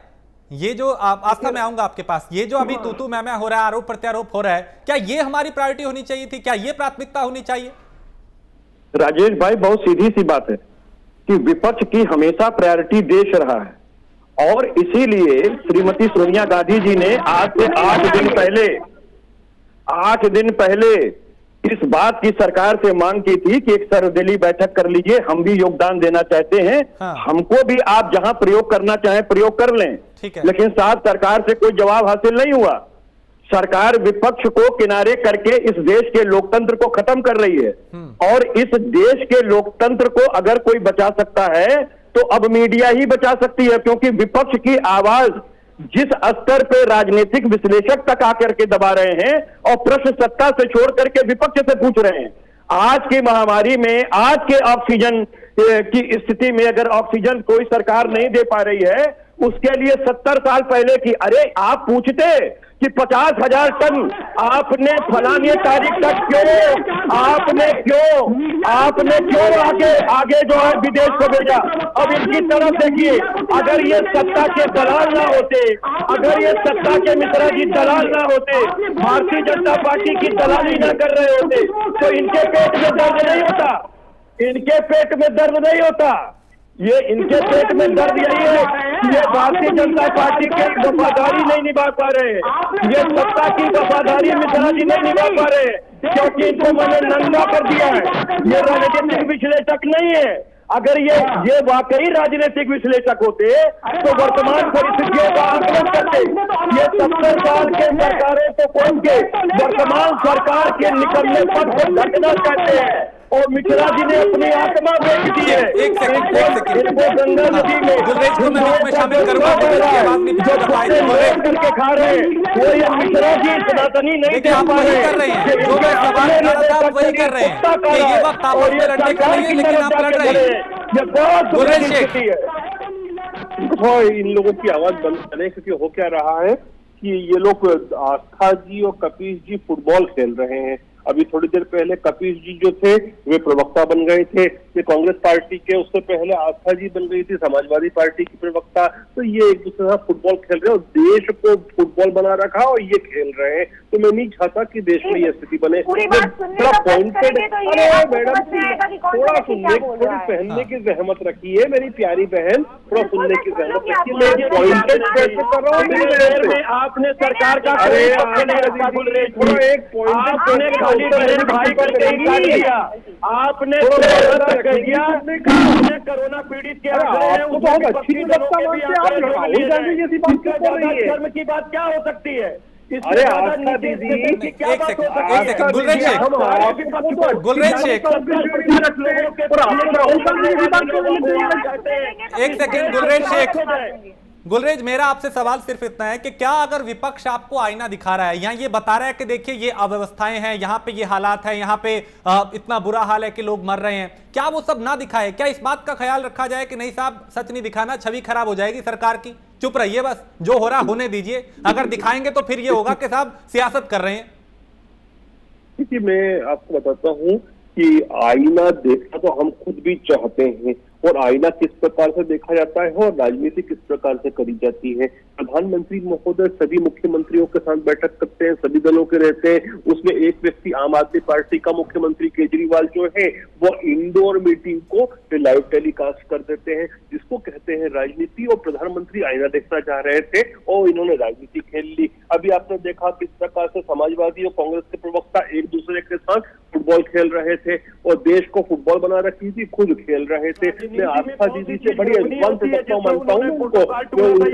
ये जो आस्था में आऊंगा आपके पास, ये जो अभी तू मैं हो रहा है, आरोप प्रत्यारोप हो रहा है, क्या ये हमारी प्रायोरिटी होनी चाहिए थी? क्या ये प्राथमिकता होनी चाहिए? राजेश भाई बहुत सीधी सी बात है कि विपक्ष की हमेशा प्रायोरिटी देश रहा है और इसीलिए श्रीमती सोनिया गांधी जी ने आज से 8 दिन पहले इस बात की सरकार से मांग की थी कि एक सर्वदलीय बैठक कर लीजिए, हम भी योगदान देना चाहते हैं। हमको भी आप जहां प्रयोग करना चाहें प्रयोग कर लें। लेकिन साथ सरकार से कोई जवाब हासिल नहीं हुआ। सरकार विपक्ष को किनारे करके इस देश के लोकतंत्र को खत्म कर रही है और इस देश के लोकतंत्र को अगर कोई बचा सकता है तो अब मीडिया ही बचा सकती है, क्योंकि विपक्ष की आवाज जिस स्तर पे राजनीतिक विश्लेषक तक आकर के दबा रहे हैं और प्रश्न सत्ता से छोड़ करके विपक्ष से पूछ रहे हैं। आज की महामारी में, आज के ऑक्सीजन की स्थिति में अगर ऑक्सीजन कोई सरकार नहीं दे पा रही है, उसके लिए 70 साल पहले की, अरे आप पूछते कि 50,000 टन आपने फलानी तारीख तक क्यों आगे जो है विदेश को भेजा। अब इनकी तरफ देखिए, अगर ये सत्ता के दलाल ना होते, अगर ये सत्ता के मिश्रा जी दलाल ना होते, भारतीय जनता पार्टी की दलाली ना कर रहे होते, तो इनके पेट में दर्द नहीं होता, इनके पेट में दर्द नहीं होता। ये इनके पेट में दर्द यही है कि ये भारतीय जनता पार्टी की वफादारी नहीं निभा पा रहे, ये सत्ता की वफादारी मिश्रा जी नहीं निभा पा रहे, क्योंकि इनको मैंने नंगा कर दिया है। ये राजनीतिक विश्लेषक नहीं है। अगर ये वाकई राजनीतिक विश्लेषक होते तो वर्तमान परिस्थितियों का आकलन करते। ये 70 साल के सरकारों को खोल के वर्तमान सरकार के निकलने पर को घटना कहते हैं, और मिश्रा जी ने अपनी आत्मा बेच दी है। एक सेकंड गंगा नदी में गुलरेज को मैं बीच में शामिल करूंगा, करके खा रहे हैं, वो ये मिश्रा जी सनातनी नहीं देखिए, आप वही कर रहे हैं जो मैं सवाल कर रहा था, आप वही कर रहे हैं कि ये वक्त आपस में लड़ने का नहीं है, लेकिन आप लड़ रहे हैं। ये बहुत गुलरेज शेख, इन लोगों की आवाज बंद करें, क्योंकि हो क्या रहा है कि ये लोग आस्था जी और कपीश जी फुटबॉल खेल रहे हैं। अभी थोड़ी देर पहले कपीश जी जो थे वे प्रवक्ता बन गए थे, ये कांग्रेस पार्टी के, उससे पहले आस्था जी बन गई थी समाजवादी पार्टी की प्रवक्ता। तो ये एक दूसरे से फुटबॉल खेल रहे हैं और देश को फुटबॉल बना रखा और ये खेल रहे हैं। तो मैं नहीं चाहता कि देश में ये स्थिति बने। थोड़ा पॉइंटेड, अरे मैडम थोड़ा सुनने, थोड़ी पहनने की जहमत रखिए मेरी प्यारी बहन, थोड़ा सुनने की जहमत रखिए। पॉइंटेड कैसे कर रहा हूँ आपने सरकार का एक पॉइंट भाई आपने कोरोना पीड़ित के शर्म की बात क्या हो सकती है? अरे आस्था दीदी, एक सेकंड गुलरेज शेख, गुलरेज, मेरा आपसे सवाल सिर्फ इतना है कि क्या अगर विपक्ष आपको आईना दिखा रहा है, यहाँ ये बता रहा है कि देखिए ये अव्यवस्थाएं हैं, यहाँ पे ये हालात है, यहाँ पे इतना बुरा हाल है कि लोग मर रहे हैं, क्या वो सब ना दिखाए? क्या इस बात का ख्याल रखा जाए कि नहीं साहब सच नहीं दिखाना, छवि खराब हो जाएगी सरकार की, चुप रहिए, बस जो हो रहा होने दीजिए, अगर दिखाएंगे तो फिर ये होगा कि साहब सियासत कर रहे हैं। देखिए, मैं आपको बताता हूँ कि आईना देखना तो हम खुद भी चाहते हैं, और आईना किस प्रकार से देखा जाता है और राजनीति किस प्रकार से करी जाती है। प्रधानमंत्री महोदय सभी मुख्यमंत्रियों के साथ बैठक करते हैं, सभी दलों के रहते हैं, उसमें एक व्यक्ति आम आदमी पार्टी का मुख्यमंत्री केजरीवाल जो है वो इंडोर मीटिंग को लाइव टेलीकास्ट कर देते हैं, जिसको कहते हैं राजनीति। और प्रधानमंत्री आईना देखना चाह रहे थे और इन्होंने राजनीति खेल ली। अभी आपने देखा किस प्रकार से समाजवादी और कांग्रेस के प्रवक्ता एक दूसरे के साथ फुटबॉल खेल रहे थे और देश को फुटबॉल बना रखी थी, खुद खेल रहे थे। मैं आस्था दीदी से बड़ी एडवांस मानता हूँ उनको,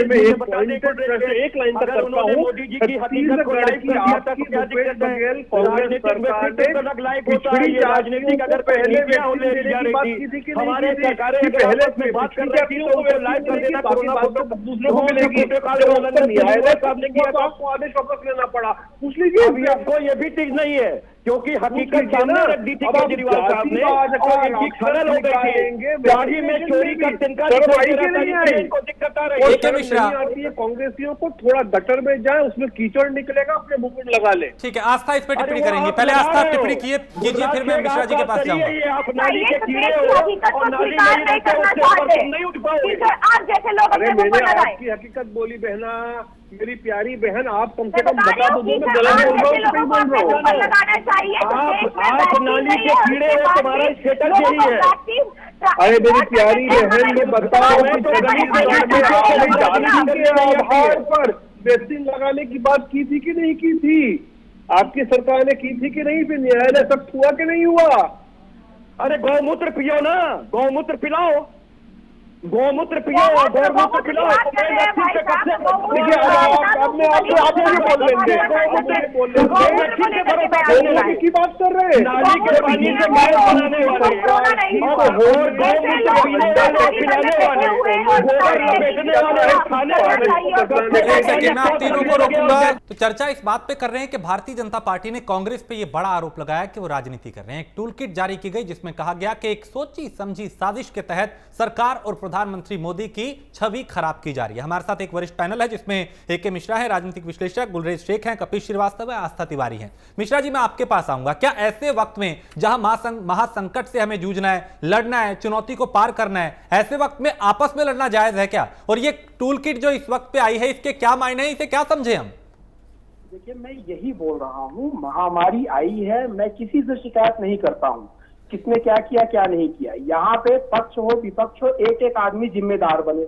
मैं एक लाइन तक करता हूँ, छत्तीसगढ़ की आपकी भूपेश बघेल कांग्रेस सरकार ने पिछड़ी राजनीति अगर पहले बात की थी कि नहीं की थी, पहले में बात कर रही थी तो उनको लाइव कर देना, बाकी बात तो दूसरे को मिलेगी। न्यायालय साहब ने किया तो आपको आदेश वापस लेना पड़ा। पूछ लीजिए, अभी आपको ये भी ठीक नहीं है, क्योंकि हकीकत सामने रख दी थी केजरीवाल साहब ने और इनकी खरल हो गई थी। गाड़ी में चोरी का तिनका इनको दिक्कत आ रही है। कांग्रेसियों को थोड़ा गटर में जाए, उसमें कीचड़ निकलेगा, अपने मुंह में लगा ले। ठीक है, आस्था इस पे टिप्पणी करेंगे, पहले आस्था टिप्पणी कीजिए, फिर मैं मिश्रा जी के पास जाऊंगा। आप नाली के कीड़े हो और नाली नहीं रहते, उससे नहीं उठ पाओगे। अरे मैंने आपकी हकीकत बोली बहना, मेरी प्यारी बहन, आप कम से कम बता दो, मैं गलत बोल रहा हूँ कि नहीं बोल रहा हूँ? आप नाली के कीड़े हो, तुम्हारा स्टेटस यही है। अरे मेरी प्यारी बहन, मैं बताओ आधार पर वैक्सीन लगाने की बात की थी कि नहीं की थी? आपकी सरकार ने की थी कि नहीं? फिर न्यायालय सख्त हुआ कि नहीं हुआ? अरे गौमूत्र पियो ना, गौमूत्र पिलाओ, गौमूत्र पियो, गौमूत्र पिलाओ। देखिए, अपने आप को आप ही बोल लेंगे, की बात कर रहे हैं, नाली के पानी से गैस बनाने वाले, एक सेकेंड में आप तीनों को रोकूंगा। तो चर्चा इस बात पे कर रहे हैं कि भारतीय जनता पार्टी ने कांग्रेस पे ये बड़ा आरोप लगाया कि वो राजनीति कर रहे हैं। एक टूल किट जारी की गई जिसमें कहा गया कि एक सोची समझी साजिश के तहत सरकार और प्रधानमंत्री मोदी की छवि खराब की जा रही है। हमारे साथ एक वरिष्ठ पैनल है जिसमें ए.के. मिश्रा है, राजनीतिक विश्लेषक, गुलरेज शेख हैं, कपिल श्रीवास्तव है, आस्था तिवारी हैं। मिश्रा जी, मैं आपके पास आऊंगा। क्या ऐसे वक्त में जहां महासंकट से हमें जूझना है, लड़ना है, चुनौती को पार करना है, ऐसे वक्त में आपस में लड़ना जायज है क्या? और ये टूल किट जो इस वक्त पे आई है, इसके क्या मायने हैं, इसे क्या समझे हम? देखिए, मैं यही बोल रहा हूँ, महामारी आई है, मैं किसी से शिकायत नहीं करता हूँ किसने क्या किया क्या नहीं किया। यहाँ पे पक्ष हो विपक्ष हो, एक एक आदमी जिम्मेदार बने,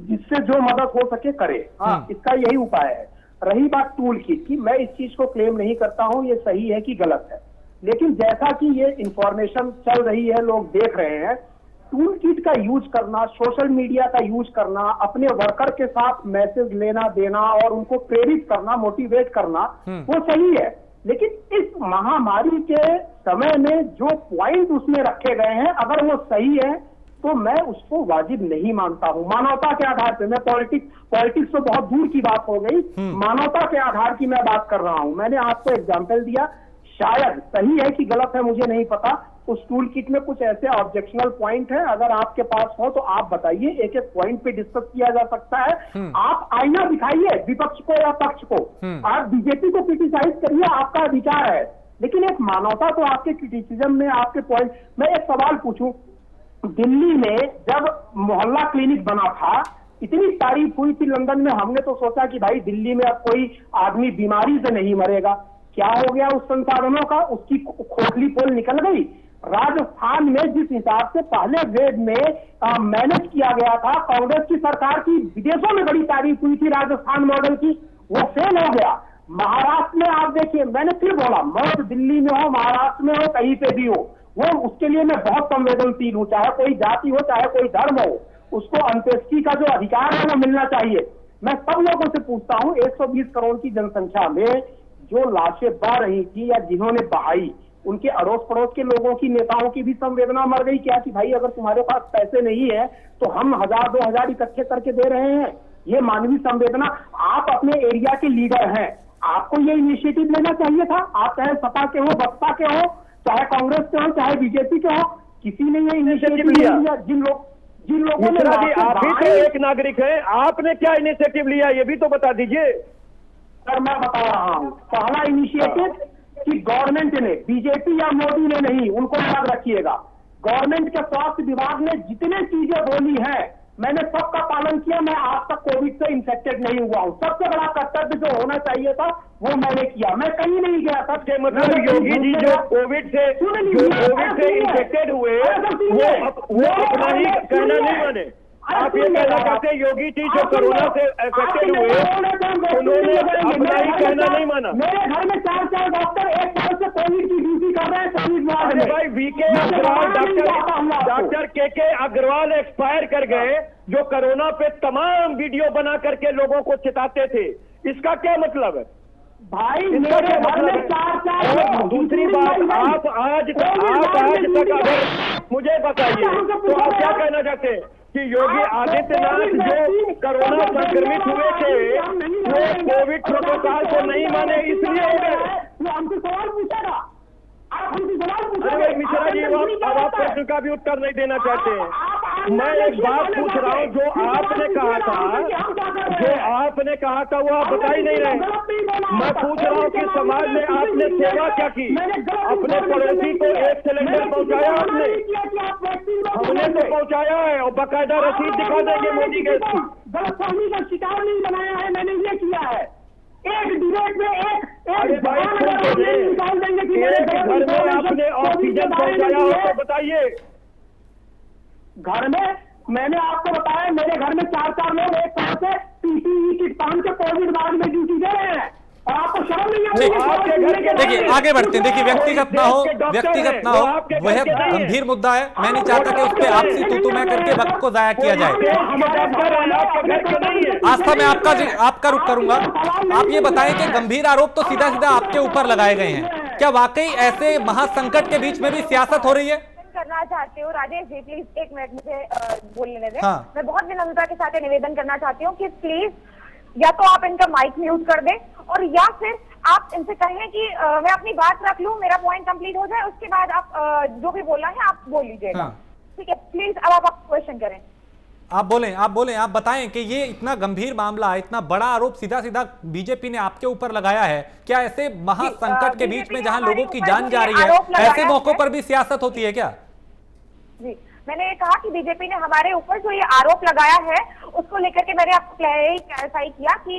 जिससे जो मदद हो सके करे। हाँ, इसका यही उपाय है। रही बात टूल किट की, मैं इस चीज को क्लेम नहीं करता हूँ ये सही है कि गलत है, लेकिन जैसा कि ये इंफॉर्मेशन चल रही है, लोग देख रहे हैं, टूल किट का यूज करना, सोशल मीडिया का यूज करना, अपने वर्कर के साथ मैसेज लेना देना और उनको प्रेरित करना, मोटिवेट करना, वो सही है। लेकिन इस महामारी के समय में जो पॉइंट उसमें रखे गए हैं, अगर वो सही है तो मैं उसको वाजिब नहीं मानता हूं। मानवता के आधार पे, मैं पॉलिटिक्स तो बहुत दूर की बात हो गई, मानवता के आधार की मैं बात कर रहा हूं। मैंने आपको एग्जाम्पल दिया, शायद सही है कि गलत है मुझे नहीं पता, उस टूल किट में कुछ ऐसे ऑब्जेक्शनल पॉइंट है, अगर आपके पास हो तो आप बताइए, एक एक पॉइंट पे डिस्कस किया जा सकता है। आप आईना दिखाइए विपक्ष को या पक्ष को, आप बीजेपी को क्रिटिसाइज करिए, आपका अधिकार है, लेकिन एक मानवता तो आपके क्रिटिसिज्म में, आपके पॉइंट। मैं एक सवाल पूछूं, दिल्ली में जब मोहल्ला क्लिनिक बना था, इतनी तारीफ हुई थी लंदन में, हमने तो सोचा कि भाई दिल्ली में अब कोई आदमी बीमारी से नहीं मरेगा। क्या हो गया उस संसाधनों का? उसकी खोखली पोल निकल गई। राजस्थान में जिस हिसाब से पहले वेव में मैनेज किया गया था, कांग्रेस की सरकार की विदेशों में बड़ी तारीफ हुई थी राजस्थान मॉडल की, वो फेल हो गया। महाराष्ट्र में आप देखिए, मैंने फिर बोला, मौत दिल्ली में हो, महाराष्ट्र में हो, कहीं पे भी हो, वो उसके लिए मैं बहुत संवेदनशील हूं, चाहे कोई जाति हो, चाहे कोई धर्म हो, उसको अंत्येष्टि का जो अधिकार है वो मिलना चाहिए। मैं सब लोगों से पूछता हूं, 120 करोड़ की जनसंख्या में जो लाशें बह रही थी या जिन्होंने बहाई, उनके अड़ोस पड़ोस के लोगों की, नेताओं की भी संवेदना मर गई क्या? कि भाई अगर तुम्हारे पास पैसे नहीं है तो हम 1000-2000 इकट्ठे करके दे रहे हैं। ये मानवीय संवेदना, आप अपने एरिया के लीडर हैं, आपको ये इनिशिएटिव लेना चाहिए था। आप चाहे सपा के हो, बसपा के हो, चाहे कांग्रेस के हो, चाहे बीजेपी के हो, किसी ने ये इनिशिएटिव लिया? जिन लोगों ने, आप भी तो एक नागरिक है, आपने क्या इनिशिएटिव लिया ये भी तो बता दीजिए। सर मैं बता रहा हूं, पहला इनिशिएटिव कि गवर्नमेंट ने, बीजेपी या मोदी ने नहीं, उनको याद रखिएगा, गवर्नमेंट के स्वास्थ्य विभाग ने जितने चीजें बोली हैं, मैंने सबका पालन किया। मैं आज तक कोविड से इन्फेक्टेड नहीं हुआ हूं। सबसे बड़ा कर्तव्य जो होना चाहिए था वो मैंने किया। मैं कहीं नहीं गया था। मतलब योगी जी जो कोविड से इन्फेक्टेड हुए, वो अपना ही कहना नहीं माने। आप ये कहना चाहते हैं योगी जी जो कोरोना से अफेक्टेड हुए, उन्होंने अपना ही कहना नहीं माना। मेरे घर में 4 डॉक्टर एक साल से कोविड की ड्यूटी कर रहे हैं कोविड वार्ड में। भाई वीके अग्रवाल, डॉक्टर के अग्रवाल एक्सपायर कर गए, जो कोरोना पे तमाम वीडियो बना करके लोगों को चिताते थे। इसका क्या मतलब है भाई? मेरे घर में 4 दूसरी बात, आप आज तक अगर मुझे बताइए तो आप क्या कहना चाहते हैं कि योगी आदित्यनाथ जो कोरोना संक्रमित हुए थे, वो कोविड प्रोटोकॉल को नहीं माने, इसलिए हो गए? वो हमसे सवाल पूछेगा, आप हमसे सवाल अरे भाई मिश्रा जी, अब आप प्रश्न का भी उत्तर नहीं देना चाहते हैं। मैं एक बात पूछ रहा हूँ, जो आपने कहा था वो आप बता ही नहीं रहे। मैं पूछ रहा हूँ कि समाज में आपने सेवा क्या की? अपने पड़ोसी को 1 सिलेंडर पहुंचाया आपने? हमने तो पहुंचाया है और बाकायदा रसीद दिखा देंगे मोदी के। गलतफहमी का शिकार नहीं बनाया है, मैंने ये किया है। एक डिबेट में एक निकाल देंगे कि घर में आपने ऑक्सीजन पहुंचाया हो तो बताइए। घर में मैंने आपको बताया, मेरे घर में 4 लोग एक साथ से PPE किट पहन के कोविड वार्ड में ड्यूटी दे रहे हैं, और आपको शर्म देखिए आगे बढ़ते हैं। देखिए व्यक्तिगत ना हो, वह गंभीर मुद्दा है। मैं नहीं चाहता कि उस पर आपसी तू मैं करके वक्त को जाया किया जाए। आस्था में आपका रुख करूंगा। आप ये बताएं कि गंभीर आरोप तो सीधा सीधा आपके ऊपर लगाए गए हैं, क्या वाकई ऐसे महासंकट के बीच में भी सियासत हो रही है? करना चाहती हूँ राजेश जी, प्लीज एक मिनट मुझे बोलने दें। हाँ। मैं बहुत विनम्रता के साथ निवेदन करना चाहती हूँ कि प्लीज या तो आप इनका माइक म्यूट कर दें और या फिर आप इनसे कहें कि मैं अपनी बात रख लूं, मेरा पॉइंट कंप्लीट हो जाए, उसके बाद आप जो भी बोलना है आप बोल लीजिएगा। हाँ। ठीक है, प्लीज अब आप क्वेश्चन करें। आप बोलें, आप बताएं कि ये इतना गंभीर मामला है, इतना बड़ा आरोप सीधा सीधा बीजेपी ने आपके ऊपर लगाया है, क्या ऐसे महासंकट के बीच में जहां लोगों की जान जा रही है, ऐसे मौकों पर भी सियासत होती है क्या? जी, मैंने ये कहा कि बीजेपी ने हमारे ऊपर जो ये आरोप लगाया है उसको लेकर के मैंने आपको क्लैरिफाई किया कि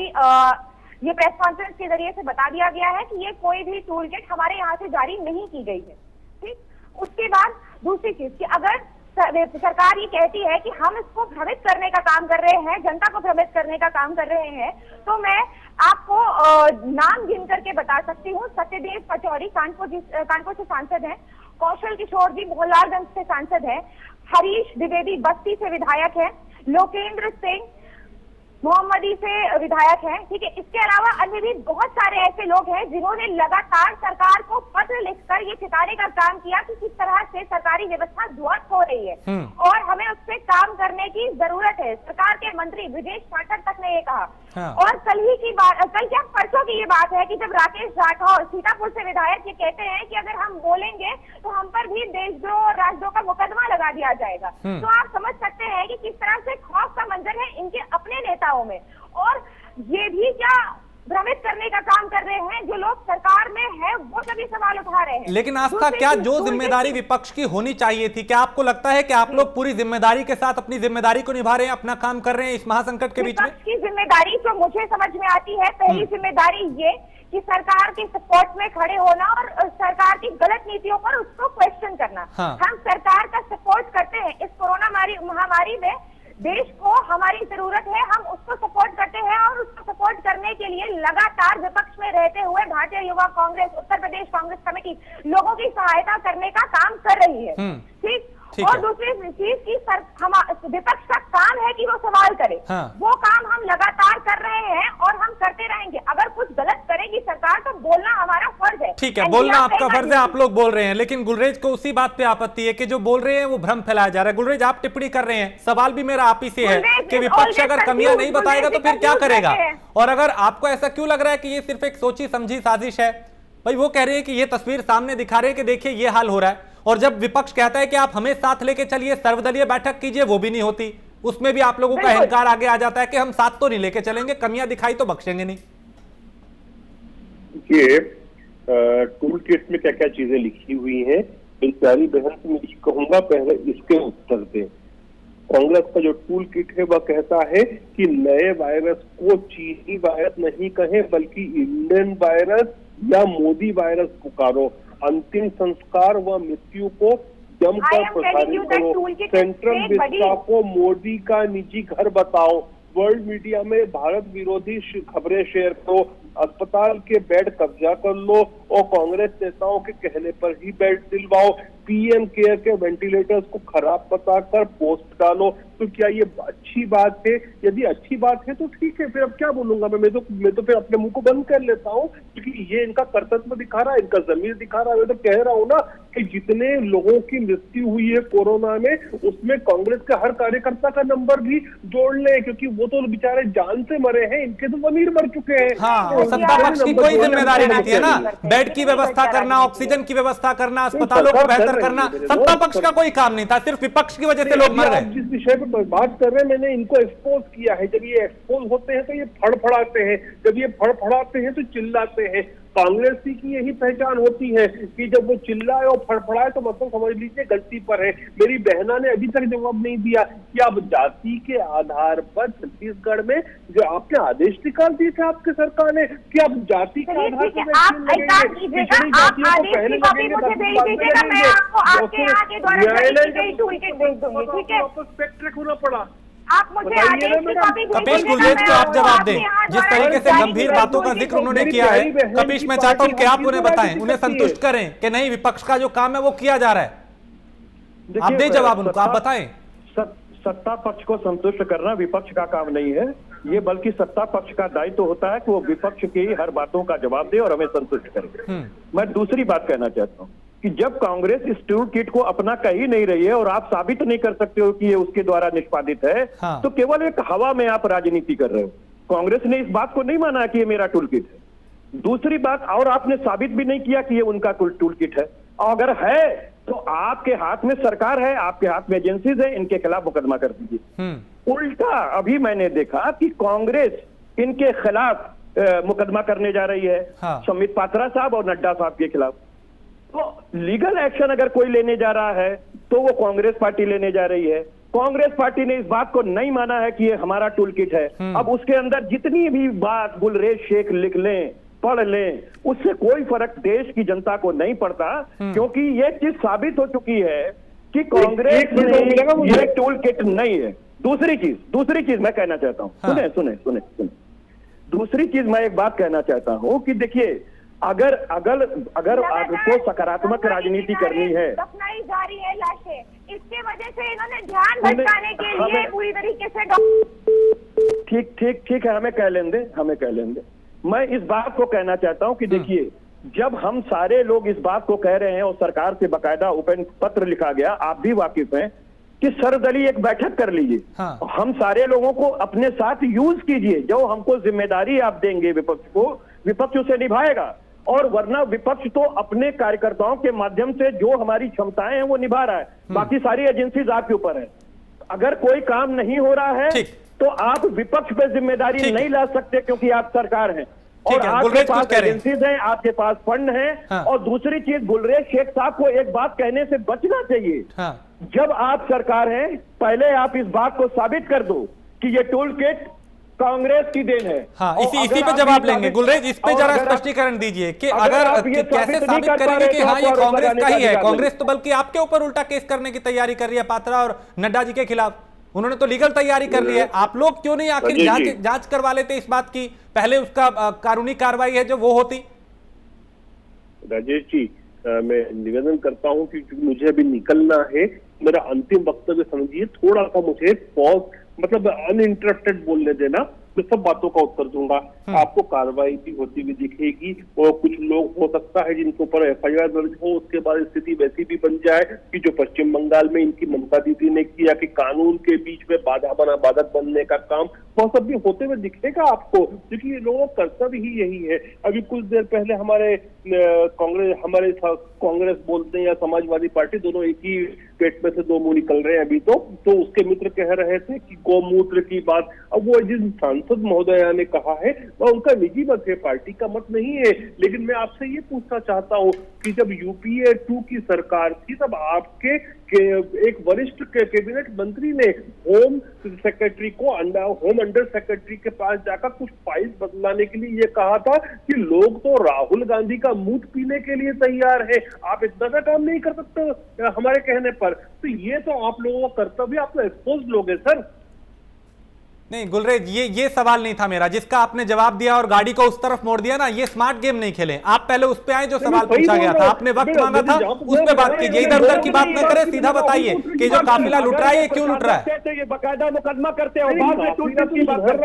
ये प्रेस कॉन्फ्रेंस के जरिए से बता दिया गया है कि ये कोई भी टूल किट हमारे यहाँ से जारी नहीं की गई है। ठीक, उसके बाद दूसरी चीज कि अगर सरकार ये कहती है कि हम इसको भ्रमित करने का काम कर रहे हैं, जनता को भ्रमित करने का काम कर रहे हैं, तो मैं आपको नाम गिन करके बता सकती हूँ। सत्यदेव पचौरी कानपुर से सांसद हैं, कौशल किशोर जी मोहनलालगंज से सांसद हैं, हरीश द्विवेदी बस्ती से विधायक हैं, लोकेंद्र सिंह मोहम्मदी से विधायक हैं। ठीक है, इसके अलावा अन्य भी बहुत सारे ऐसे लोग हैं जिन्होंने लगातार सरकार को पत्र लिखकर ये चिताने का काम किया कि किस तरह से सरकारी व्यवस्था ध्वस्त हो रही है और हमें उस पर काम करने की जरूरत है। सरकार के मंत्री ब्रजेश पाठक तक ने ये कहा। हाँ। और कल क्या परसों की ये बात है कि जब राकेश राठौर सीतापुर से विधायक ये कहते हैं कि अगर हम बोलेंगे तो हम पर भी देशद्रोह और राजद्रोह का मुकदमा लगा दिया जाएगा, तो आप समझ सकते हैं कि किस तरह से खौफ का मंजर है इनके अपने नेताओं में। और ये भी क्या भ्रमित करने का काम कर रहे हैं जो लोग सरकार में है, वो सभी सवाल उठा रहे हैं। लेकिन आस्था, क्या जो जिम्मेदारी विपक्ष की होनी चाहिए थी, क्या आपको लगता है कि आप लोग पूरी जिम्मेदारी के साथ अपनी जिम्मेदारी को निभा रहे हैं, अपना काम कर रहे हैं इस महासंकट के बीच में? विपक्ष की जिम्मेदारी जो मुझे समझ में आती है, पहली जिम्मेदारी ये कि सरकार के सपोर्ट में खड़े होना और सरकार की गलत नीतियों पर उसको क्वेश्चन करना। हाँ। हम सरकार का सपोर्ट करते हैं। इस कोरोना महामारी में देश को हमारी जरूरत है, हम उसको सपोर्ट करते हैं और उसको सपोर्ट करने के लिए लगातार विपक्ष में रहते हुए भारतीय युवा कांग्रेस, उत्तर प्रदेश कांग्रेस कमेटी लोगों की सहायता करने का काम कर रही है। ठीक, और दूसरी चीज की विपक्ष का काम है कि वो सवाल करे। हाँ। वो काम हम लगातार कर रहे हैं और हम करते रहेंगे। अगर कुछ गलत करेगी सरकार तो बोलना हमारा फर्ज है। ठीक है, बोलना आपका फर्ज है, आप लोग बोल रहे हैं, लेकिन गुलरेज को उसी बात पे आपत्ति है कि जो बोल रहे हैं वो भ्रम फैलाया जा रहा है। गुलरेज, आप टिप्पणी कर रहे हैं, सवाल भी मेरा आप ही से है कि विपक्ष अगर कमियां नहीं बताएगा तो फिर क्या करेगा? और अगर आपको ऐसा क्यों लग रहा है कि ये सिर्फ एक सोची समझी साजिश है? भाई वो कह रहे हैं कि ये तस्वीर सामने दिखा रहे हैं कि देखिए ये हाल हो रहा है, और जब विपक्ष कहता है कि आप हमें साथ लेके चलिए, सर्वदलीय बैठक कीजिए, वो भी नहीं होती। उसमें भी आप लोगों का अहंकार आगे आ जाता है कि हम साथ तो नहीं लेके चलेंगे, कमियां दिखाई तो बख्शेंगे नहीं। देखिए, टूल किट में क्या क्या चीजें लिखी हुई हैं, मेरी प्यारी बहन से मैं कहूंगा पहले इसके उत्तर दें। कांग्रेस का जो टूल किट है वह कहता है कि नए वायरस को चीनी वायरस नहीं कहें बल्कि इंडियन वायरस या मोदी वायरस पुकारो, अंतिम संस्कार व मृत्यु को जमकर प्रसारित करो, सेंट्रल विस्टा को मोदी का निजी घर बताओ, वर्ल्ड मीडिया में भारत विरोधी खबरें शेयर करो, अस्पताल के बेड कब्जा कर लो और कांग्रेस नेताओं के कहने पर ही बेड दिलवाओ, पीएम केयर के वेंटिलेटर्स को खराब बताकर पोस्ट डालो। तो क्या ये अच्छी बात है? यदि अच्छी बात है तो ठीक है, फिर अब क्या बोलूंगा मैं तो फिर अपने मुंह को बंद कर लेता हूँ, क्योंकि ये इनका कर्तव्य दिखा रहा है, इनका जमीर दिखा रहा है। मैं तो कह रहा हूँ ना कि जितने लोगों की मृत्यु हुई है कोरोना में, उसमें कांग्रेस के हर कार्यकर्ता का नंबर भी जोड़ ले, क्योंकि वो तो बेचारे जान से मरे हैं, इनके तो जमीर मर चुके हैं। हाँ, सत्ता पक्ष की कोई जिम्मेदारी नहीं है ना, बेड की व्यवस्था करना, ऑक्सीजन की व्यवस्था करना, अस्पतालों को बेहतर करना, सत्ता पक्ष का कोई काम नहीं था, सिर्फ विपक्ष की वजह से लोग मर गए। जिस विषय पर बात कर रहे हैं, मैंने इनको एक्सपोज किया है। जब ये एक्सपोज होते हैं तो ये फड़फड़ाते हैं, जब ये फड़फड़ाते हैं तो चिल्लाते हैं। कांग्रेसी की यही पहचान होती है कि जब वो चिल्लाए और फड़फड़ाए तो मतलब समझ लीजिए गलती पर है। मेरी बहना ने अभी तक जवाब नहीं दिया कि आप जाति के आधार पर छत्तीसगढ़ में जो आपने आदेश निकाल दिए थे आपके सरकार ने कि आप जाति के आधार पर न्यायालय होना पड़ा। आप मुझे आदेश की कॉपी कपिश गुलरेज को आप जवाब दें। जिस तरीके से गंभीर बातों का जिक्र उन्होंने किया है, कपिश मैं चाहता हूं कि आप उन्हें बताएं, उन्हें संतुष्ट करें कि नहीं विपक्ष का जो काम है वो किया जा रहा है। आप दें जवाब उनको, आप बताएं। सत्ता पक्ष को संतुष्ट करना विपक्ष का काम नहीं है, ये बल्कि सत्ता पक्ष का दायित्व होता है कि वो विपक्ष की हर बातों का जवाब दे और हमें संतुष्ट करे। मैं दूसरी बात कहना चाहता हूँ कि जब कांग्रेस इस टूल किट को अपना कह ही नहीं रही है और आप साबित नहीं कर सकते हो कि ये उसके द्वारा निष्पादित है, हाँ। तो केवल एक हवा में आप राजनीति कर रहे हो। कांग्रेस ने इस बात को नहीं माना कि ये मेरा टूल किट है। दूसरी बात, और आपने साबित भी नहीं किया कि ये उनका टूल किट है। और अगर है तो आपके हाथ में सरकार है, आपके हाथ में एजेंसीज है, इनके खिलाफ मुकदमा कर दीजिए। उल्टा अभी मैंने देखा कि कांग्रेस इनके खिलाफ मुकदमा करने जा रही है, हाँ। संबित पात्रा साहब और नड्डा साहब के खिलाफ। तो लीगल एक्शन अगर कोई लेने जा रहा है तो वो कांग्रेस पार्टी लेने जा रही है। कांग्रेस पार्टी ने इस बात को नहीं माना है कि ये हमारा टूल किट है। अब उसके अंदर जितनी भी बात गुलरेज शेख लिख लें, पढ़ लें, उससे कोई फर्क देश की जनता को नहीं पड़ता, क्योंकि ये चीज साबित हो चुकी है कि कांग्रेस में ये टूल किट नहीं है। दूसरी चीज मैं कहना चाहता हूं, हाँ। सुने। दूसरी चीज मैं एक बात कहना चाहता हूं कि देखिए, अगर आपको सकारात्मक राजनीति करनी है, दफनाई जा रही है लाशें, इसके वजह से इन्होंने ध्यान भटकाने के लिए पूरी तरीके से ठीक है, हमें कह लेंगे। मैं इस बात को कहना चाहता हूं कि देखिए, जब हम सारे लोग इस बात को कह रहे हैं और सरकार से बकायदा ओपन पत्र लिखा गया, आप भी वाकिफ हैं कि सर्वदलीय एक बैठक कर लीजिए। हाँ। हम सारे लोगों को अपने साथ यूज कीजिए। जो हमको जिम्मेदारी आप देंगे विपक्ष को, विपक्ष उसे निभाएगा, और वरना विपक्ष तो अपने कार्यकर्ताओं के माध्यम से जो हमारी क्षमताएं हैं वो निभा रहा है। बाकी सारी एजेंसीज आपके ऊपर है। अगर कोई काम नहीं हो रहा है तो आप विपक्ष पे जिम्मेदारी नहीं ला सकते, क्योंकि आप सरकार हैं और आपके पास एजेंसीज हैं, आपके पास फंड हैं। हाँ। और दूसरी चीज, गुलरेज शेख साहब को एक बात कहने से बचना चाहिए। हाँ। जब आप सरकार हैं, पहले आप इस बात को साबित कर दो कि ये टूल किट कांग्रेस की देन है। हाँ, इसी पे जवाब लेंगे। गुलरेज, इस पे जरा स्पष्टीकरण दीजिए कि अगर कैसे साबित करेंगे कि हाँ ये कांग्रेस का ही है। कांग्रेस तो बल्कि आपके ऊपर उल्टा केस करने की तैयारी कर रही है पात्रा और नड्डा जी के खिलाफ। उन्होंने तो लीगल तैयारी कर ली है। आप लोग क्यों नहीं आखिर जांच करवा लेते इस बात की, पहले उसका कानूनी कार्रवाई है जो वो होती। राजेश जी, मैं निवेदन करता हूं कि मुझे अभी निकलना है। मेरा अंतिम वक्तव्य समझिए, थोड़ा सा मुझे पॉज, मतलब अनइंटरप्टेड बोलने देना, मैं सब बातों का उत्तर दूंगा। आपको कार्रवाई भी होती हुई दिखेगी और कुछ लोग हो सकता है जिनके ऊपर एफआईआर दर्ज हो, उसके बाद स्थिति वैसी भी बन जाए कि जो पश्चिम बंगाल में इनकी ममता दीदी ने किया कि कानून के बीच में बाधक बनने का काम, वो सब भी होते हुए दिखेगा आपको, क्योंकि ये लोगों का कर्तव्य ही यही है। अभी कुछ देर पहले हमारे कांग्रेस बोलते हैं या समाजवादी पार्टी, दोनों एक ही पेट में से दो मुंह निकल रहे हैं अभी तो उसके मित्र कह रहे थे कि गौमूत्र की बात। अब वो जिस सांसद महोदया ने कहा है वह उनका निजी मत है, पार्टी का मत नहीं है। लेकिन मैं आपसे ये पूछना चाहता हूँ कि जब यूपीए 2 की सरकार थी तब आपके एक वरिष्ठ कैबिनेट मंत्री ने होम सेक्रेटरी को होम अंडर सेक्रेटरी के पास जाकर कुछ फाइल बदलाने के लिए ये कहा था कि लोग तो राहुल गांधी का मूत पीने के लिए तैयार है, आप इतना सा काम नहीं कर सकते हमारे कहने पर। तो ये तो आप लोगों का कर्तव्य, आप तो एक्सपोज लोग हैं सर। नहीं गुलरेज, ये सवाल नहीं था मेरा, जिसका आपने जवाब दिया और गाड़ी को उस तरफ मोड़ दिया ना, ये स्मार्ट गेम नहीं खेले। आप पहले उस पे आए जो सवाल पूछा गया था, आपने वक्त मांगा था, उस पे बात कीजिए, इधर उधर की बात न करें, सीधा बताइए कि जो काफिला लुट रहा है ये क्यों लुट रहा है। ये बकायदा मुकदमा करते हैं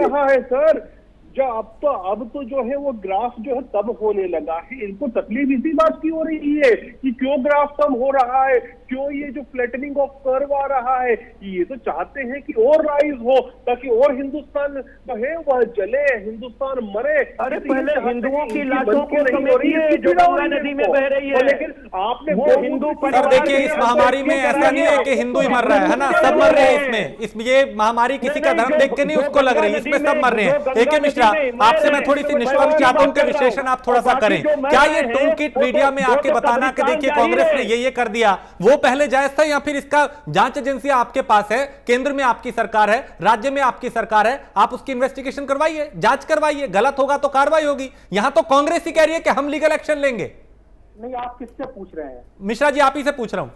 रहा है सर। जो अब तो जो है वो ग्राफ जो है कम होने लगा है। इनको तकलीफ इसी बात की हो रही है कि क्यों ग्राफ कम हो रहा है, क्यों ये जो फ्लैटनिंग ऑफ कर्व आ रहा है। ये तो चाहते हैं कि और राइज हो ताकि और हिंदुस्तान है वह जले, हिंदुस्तान मरे। अरे पहले हिंदुओं की लाशों को समेटिए जो गंगा नदी में बह रही है। लेकिन आपने वो हिंदू पर देखिए, इस महामारी में ऐसा नहीं है कि हिंदू ही मर रहा है ना, सब मर रहे हैं इसमें। ये महामारी किसी का धर्म देख के नहीं उसको लग रही है, इसमें सब मर रहे हैं। एक मिश्रा, आपसे मैं थोड़ी सी निष्पक्ष चाहता हूं कि विश्लेषण आप थोड़ा सा करें। क्या ये टूल किट मीडिया में आके बताना कि देखिए कांग्रेस ने ये कर दिया, वो पहले जायज था, या फिर इसका जांच एजेंसी आपके पास है, केंद्र में आपकी सरकार है, राज्य में आपकी सरकार है, आप उसकी इन्वेस्टिगेशन करवाइए, जांच करवाइए, गलत होगा तो कार्रवाई होगी। यहां तो कांग्रेस ही कह रही है कि हम लीगल एक्शन लेंगे। नहीं, आप किससे पूछ रहे हैं? मिश्रा जी, आप ही से पूछ रहा हूं।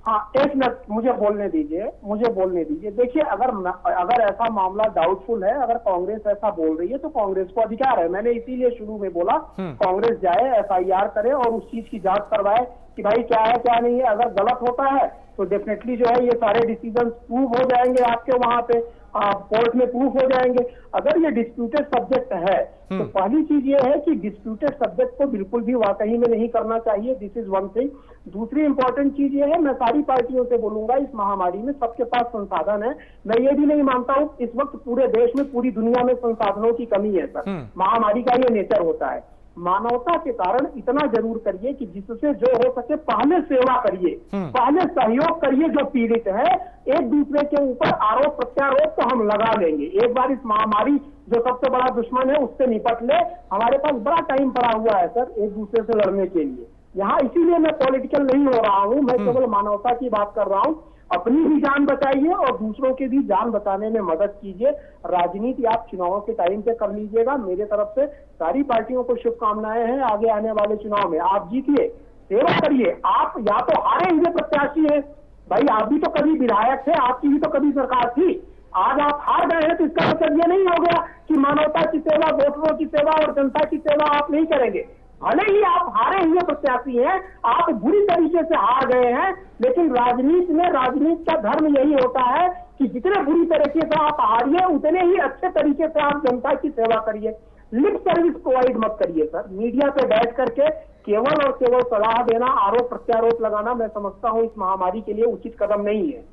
हाँ, एक मिनट मुझे बोलने दीजिए। देखिए, अगर ऐसा मामला डाउटफुल है, अगर कांग्रेस ऐसा बोल रही है तो कांग्रेस को अधिकार है। मैंने इसीलिए शुरू में बोला कांग्रेस जाए, FIR करे और उस चीज की जांच करवाए कि भाई क्या है क्या नहीं है। अगर गलत होता है तो डेफिनेटली जो है ये सारे डिसीजन प्रूव हो जाएंगे, आपके वहां पे कोर्ट में प्रूफ हो जाएंगे। अगर ये डिस्प्यूटेड सब्जेक्ट है तो पहली चीज ये है कि डिस्प्यूटेड सब्जेक्ट को बिल्कुल भी वाकई में नहीं करना चाहिए। This is one thing. दूसरी इंपॉर्टेंट चीज ये है, मैं सारी पार्टियों से बोलूंगा, इस महामारी में सबके पास संसाधन है। मैं ये भी नहीं मानता हूं इस वक्त पूरे देश में, पूरी दुनिया में संसाधनों की कमी है सर। महामारी का ये नेचर होता है। मानवता के कारण इतना जरूर करिए कि जिससे जो हो सके पहले सेवा करिए, पहले सहयोग करिए। जो पीड़ित है, एक दूसरे के ऊपर आरोप प्रत्यारोप तो हम लगा लेंगे। एक बार इस महामारी जो सबसे बड़ा दुश्मन है उससे निपट ले। हमारे पास बड़ा टाइम पड़ा हुआ है सर एक दूसरे से लड़ने के लिए। यहाँ इसीलिए मैं पॉलिटिकल नहीं हो रहा हूँ, मैं केवल मानवता की बात कर रहा हूँ। अपनी भी जान बचाइए और दूसरों की भी जान बचाने में मदद कीजिए। राजनीति आप चुनाव के टाइम पे कर लीजिएगा। मेरे तरफ से सारी पार्टियों को शुभकामनाएं हैं आगे आने वाले चुनाव में। आप जीतिए, सेवा करिए। आप या तो हारे हुए प्रत्याशी हैं भाई, आप भी तो कभी विधायक थे, आपकी भी तो कभी सरकार थी। आज आप हार गए हैं तो इसका मतलब ये नहीं हो गया कि मानवता की सेवा, वोटरों की सेवा और जनता की सेवा आप नहीं करेंगे। भले ही आप हारे हुए प्रत्याशी हैं, आप बुरी तरीके से हार गए हैं, लेकिन राजनीति का धर्म यही होता है कि जितने बुरी तरीके से आप हारिए उतने ही अच्छे तरीके से आप जनता की सेवा करिए। लिप सर्विस प्रोवाइड मत करिए सर। मीडिया पे बैठ करके केवल और केवल सलाह देना, आरोप प्रत्यारोप लगाना, मैं समझता हूं इस महामारी के लिए उचित कदम नहीं है।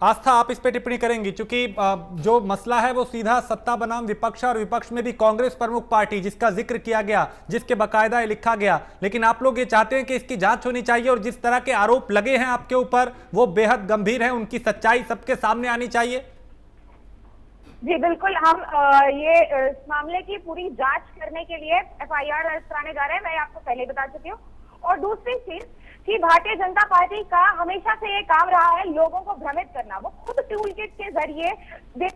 आस्था, आप इस पे टिप्पणी करेंगी, क्योंकि जो मसला है वो सीधा सत्ता बनाम विपक्ष, और विपक्ष में भी कांग्रेस प्रमुख पार्टी जिसका जिक्र किया गया, जिसके बकायदा लिखा गया। लेकिन आप लोग ये चाहते हैं कि इसकी जांच होनी चाहिए और जिस तरह के आरोप लगे हैं आपके ऊपर वो बेहद गंभीर है, उनकी सच्चाई सबके सामने आनी चाहिए। जी बिल्कुल, हम ये इस मामले की पूरी जांच करने के लिए FIR दर्ज कराने जा रहे हैं, मैं आपको पहले बता चुकी हूँ। और दूसरी चीज कि भारतीय जनता पार्टी का हमेशा से ये काम रहा है लोगों को भ्रमित करना। वो खुद टूल किट के जरिए देश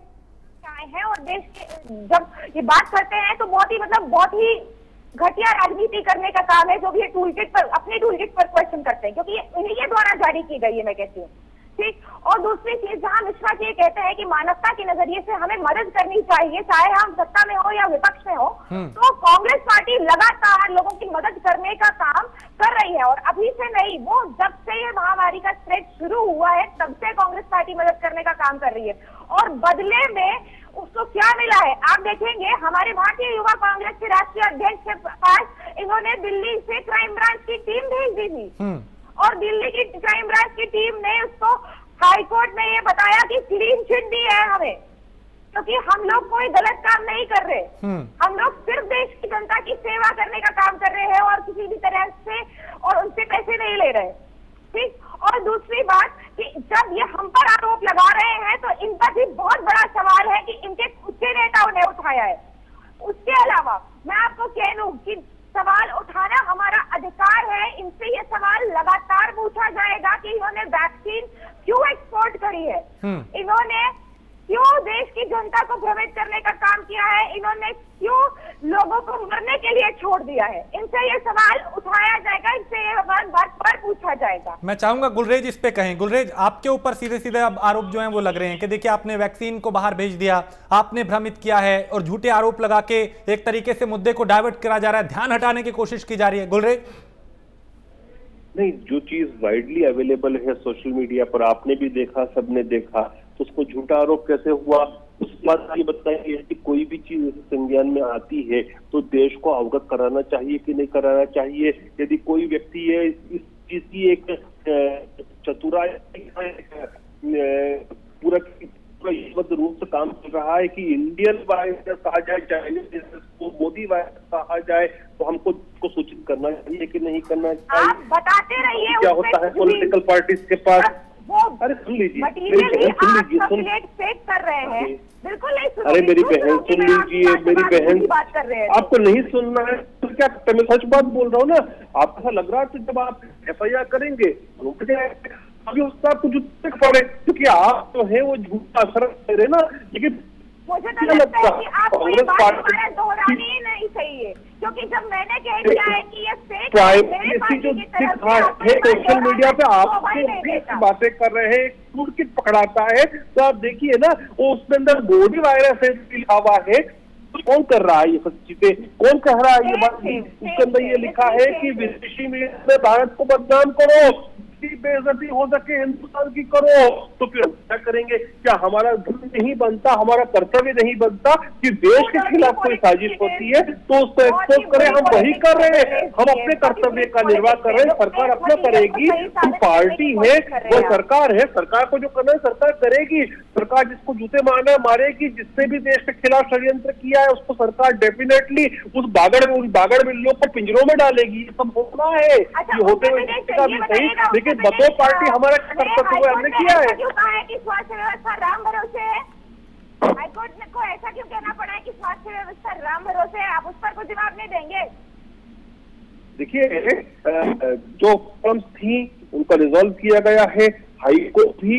आए हैं और देश के जब ये बात करते हैं तो बहुत ही घटिया राजनीति करने का काम है, जो भी ये टूल किट पर, अपने टूल किट पर क्वेश्चन करते हैं, क्योंकि इन्हीं के द्वारा जारी की गई है, मैं कहती हूँ। ठीक। और दूसरी चीज, जहां मिश्रा जी कहते हैं कि मानवता के नजरिए से हमें मदद करनी चाहिए, चाहे हम सत्ता में हो या विपक्ष में हो, तो कांग्रेस पार्टी लगातार लोगों की मदद करने का काम कर रही है। और अभी से नहीं, वो जब से ये महामारी का स्प्रेड शुरू हुआ है तब से कांग्रेस पार्टी मदद करने का काम कर रही है। और बदले में उसको क्या मिला है आप देखेंगे। हमारे भारतीय युवा कांग्रेस के राष्ट्रीय अध्यक्ष के पास इन्होंने दिल्ली से क्राइम ब्रांच की टीम भेज दी थी, और दिल्ली की क्राइम ब्रांच की टीम ने उसको हाईकोर्ट में ये बताया कि क्लीन चिट दी है हमें, क्योंकि हम लोग कोई गलत काम नहीं कर रहे। हम लोग सिर्फ देश की जनता की सेवा करने का काम कर रहे हैं और किसी भी तरह से और उनसे पैसे नहीं ले रहे। ठीक। और दूसरी बात कि जब ये हम पर आरोप लगा रहे हैं तो इन पर भी बहुत बड़ा सवाल है कि इनके खुद के नेताओं ने उठाया है। उसके अलावा मैं आपको कह दूं कि सवाल उठाना हमारा अधिकार है। इनसे ये सवाल लगातार पूछा जाएगा कि इन्होंने वैक्सीन क्यों एक्सपोर्ट करी है, इन्होंने क्यों देश की जनता को भ्रमित करने का काम किया है, इन्होंने क्यों लोगों को मरने के लिए छोड़ दिया है। इनसे ये सवाल उठाया जाएगा, इनसे ये सवाल बार-बार पूछा जाएगा। मैं चाहूंगा गुलरेज इस पे कहें। गुलरेज, आपके ऊपर सीधे सीधे अब आरोप जो हैं वो लग रहे हैं कि देखिए आपने वैक्सीन को बाहर भेज दिया, आपने भ्रमित किया है और झूठे आरोप लगा के एक तरीके से मुद्दे को डाइवर्ट करा जा रहा है, ध्यान हटाने की कोशिश की जा रही है। गुलरेज, नहीं, जो चीज वाइडली अवेलेबल है सोशल मीडिया पर, आपने भी देखा, सबने देखा, तो उसको झूठा आरोप कैसे हुआ। उस बात ये बताइए कि कोई भी चीज संज्ञान में आती है तो देश को अवगत कराना चाहिए कि नहीं कराना चाहिए। यदि कोई व्यक्ति है इस चीज की एक चतुराई पूरा रूप से काम कर रहा है कि इंडियन वायरस कहा जाए, चाइनीज को मोदी वायरस कहा जाए, तो हमको सूचित करना चाहिए कि नहीं करना चाहिए। आप बताते रहिए। क्या होता है पॉलिटिकल पार्टीज के पास, अरे सुन लीजिए, कर रहे हैं, बिल्कुल नहीं सुन। अरे मेरी बहन सुन लीजिए, मेरी बहन बात कर रहे हैं, आपको नहीं सुनना है तो क्या करते, मैं सच बात बोल रहा हूँ ना। आपको ऐसा लग रहा है कि जब आप FIR करेंगे अभी उसका कुछ पड़े, क्योंकि आप जो है वो झूठा असर दे रहे ना। लेकिन मुझे तो लगता है कि आपको ये बात दोबारा दोहरानी ही नहीं चाहिए, क्योंकि जब मैंने कह दिया है कि ये फेक है, मेरे पार्टी की तरफ से सोशल मीडिया पे आप बातें कर रहे हैं, टूट किट पकड़ाता है, तो आप देखिए ना, वो उसके अंदर बॉडी वायरस है लिखा हुआ है, तो कौन कर रहा है ये सब चीजें, कौन कह रहा है ये बात? उसके अंदर ये लिखा है कि विदेशी मीडिया में भारत को बदनाम करो, बेइज्जती हो सके हिंदुस्तान की करो, तो फिर हम क्या करेंगे? क्या हमारा धर्म नहीं बनता, हमारा कर्तव्य नहीं बनता कि देश के खिलाफ कोई साजिश होती है तो उसको एक्सपोज करें? हम वही कर रहे हैं, हम अपने कर्तव्य का निर्वाह कर रहे हैं, सरकार अपना करेगी, हम पार्टी है, वो सरकार है, सरकार को जो करना है सरकार करेगी, सरकार जिसको जूते मारना मारेगी, जिसने भी देश के खिलाफ षड्यंत्र किया है उसको सरकार डेफिनेटली उस बागड़ बिल्लियों को पिंजरों में डालेगी, ये सब होना है, ये होते हुए का भी सही, लेकिन बतौर पार्टी हमारा कर्तव्य को हमने किया है। क्यों कहा है कि स्वास्थ्य व्यवस्था राम भरोसे है? हाईकोर्ट को ऐसा क्यों कहना पड़ा है कि स्वास्थ्य व्यवस्था राम भरोसे है? आप उस पर कुछ जवाब नहीं देंगे? देखिए, जो प्रॉब्लम्स थी उनका रिजॉल्व किया गया है, हाईकोर्ट भी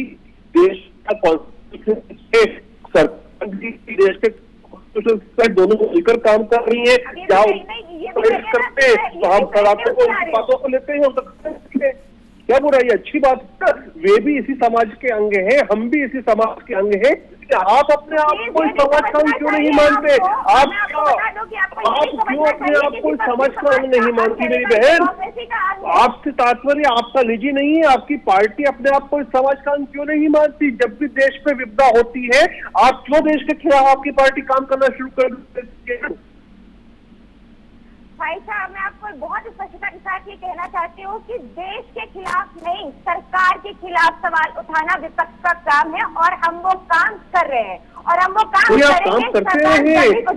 देश का कॉन्स्टिट्यूशन सरकार देश के कॉन्स्टिट्यूशन दोनों मिलकर काम कर रही है, क्या करते तो हम सलाहकों को बातों को लेते हैं, क्या बुराई? अच्छी बात है, वे भी इसी समाज के अंग हैं, हम भी इसी समाज के अंग हैं। आप अपने आप को समाज का अंग क्यों नहीं मानते? आप क्यों अपने आप को समाज का अंग नहीं मानती मेरी बहन? आपसे तात्पर्य आपका निजी नहीं है, आपकी पार्टी अपने आप को समाज का अंग क्यों नहीं मानती? जब भी देश पे विपदा होती है, आप क्यों देश के खिलाफ आपकी पार्टी काम करना शुरू कर देती है? भाई साहब, मैं आपको बहुत स्पष्टता के साथ ये कहना चाहती हूँ कि देश के खिलाफ नहीं, सरकार के खिलाफ सवाल उठाना विपक्ष का काम है और हम वो काम कर रहे हैं और हम वो काम करते हैं।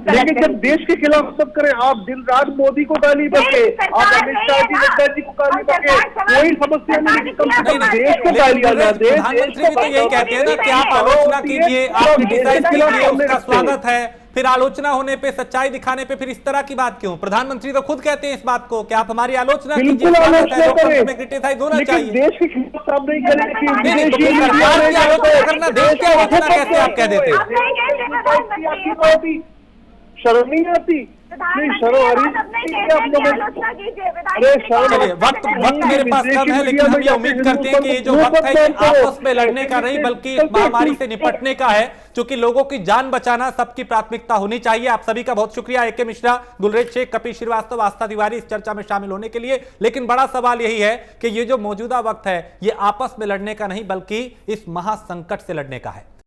लेकिन जब देश के खिलाफ सब करें, आप दिन रात मोदी को गाली बके, आप अमित शाह जी नड्डा जी को गाली बके, कोई समस्या नहीं, कम से कम देश को गालियां ना दे। प्रधानमंत्री भी तो यही कहते हैं ना कि आप आलोचना कीजिए, आप क्रिटिसाइज कीजिए, उसका स्वागत है, फिर आलोचना होने पे, सच्चाई दिखाने पे फिर इस तरह की बात क्यों? प्रधानमंत्री तो खुद कहते हैं इस बात को कि आप हमारी आलोचना कीजिए, क्रिटिसाइज होना चाहिए। देश के खिलाफ आप नहीं करेंगे, सरकार की आलोचना करना देश की आलोचना कैसे आप कह देते हैं? शर्म नहीं आती? नहीं, शर्म आ चलिए, वक्त मेरे पास कम है, लेकिन हम ये उम्मीद करते हैं कि ये जो वक्त है ये आपस में लड़ने का नहीं बल्कि इस महामारी से निपटने का है, क्योंकि लोगों की जान बचाना सबकी प्राथमिकता होनी चाहिए। आप सभी का बहुत शुक्रिया, AK मिश्रा, गुलरेज शेख, कपिल श्रीवास्तव, आस्था तिवारी, इस चर्चा में शामिल होने के लिए। लेकिन बड़ा सवाल यही है कि ये जो मौजूदा वक्त है ये आपस में लड़ने का नहीं बल्कि इस महासंकट से लड़ने का है।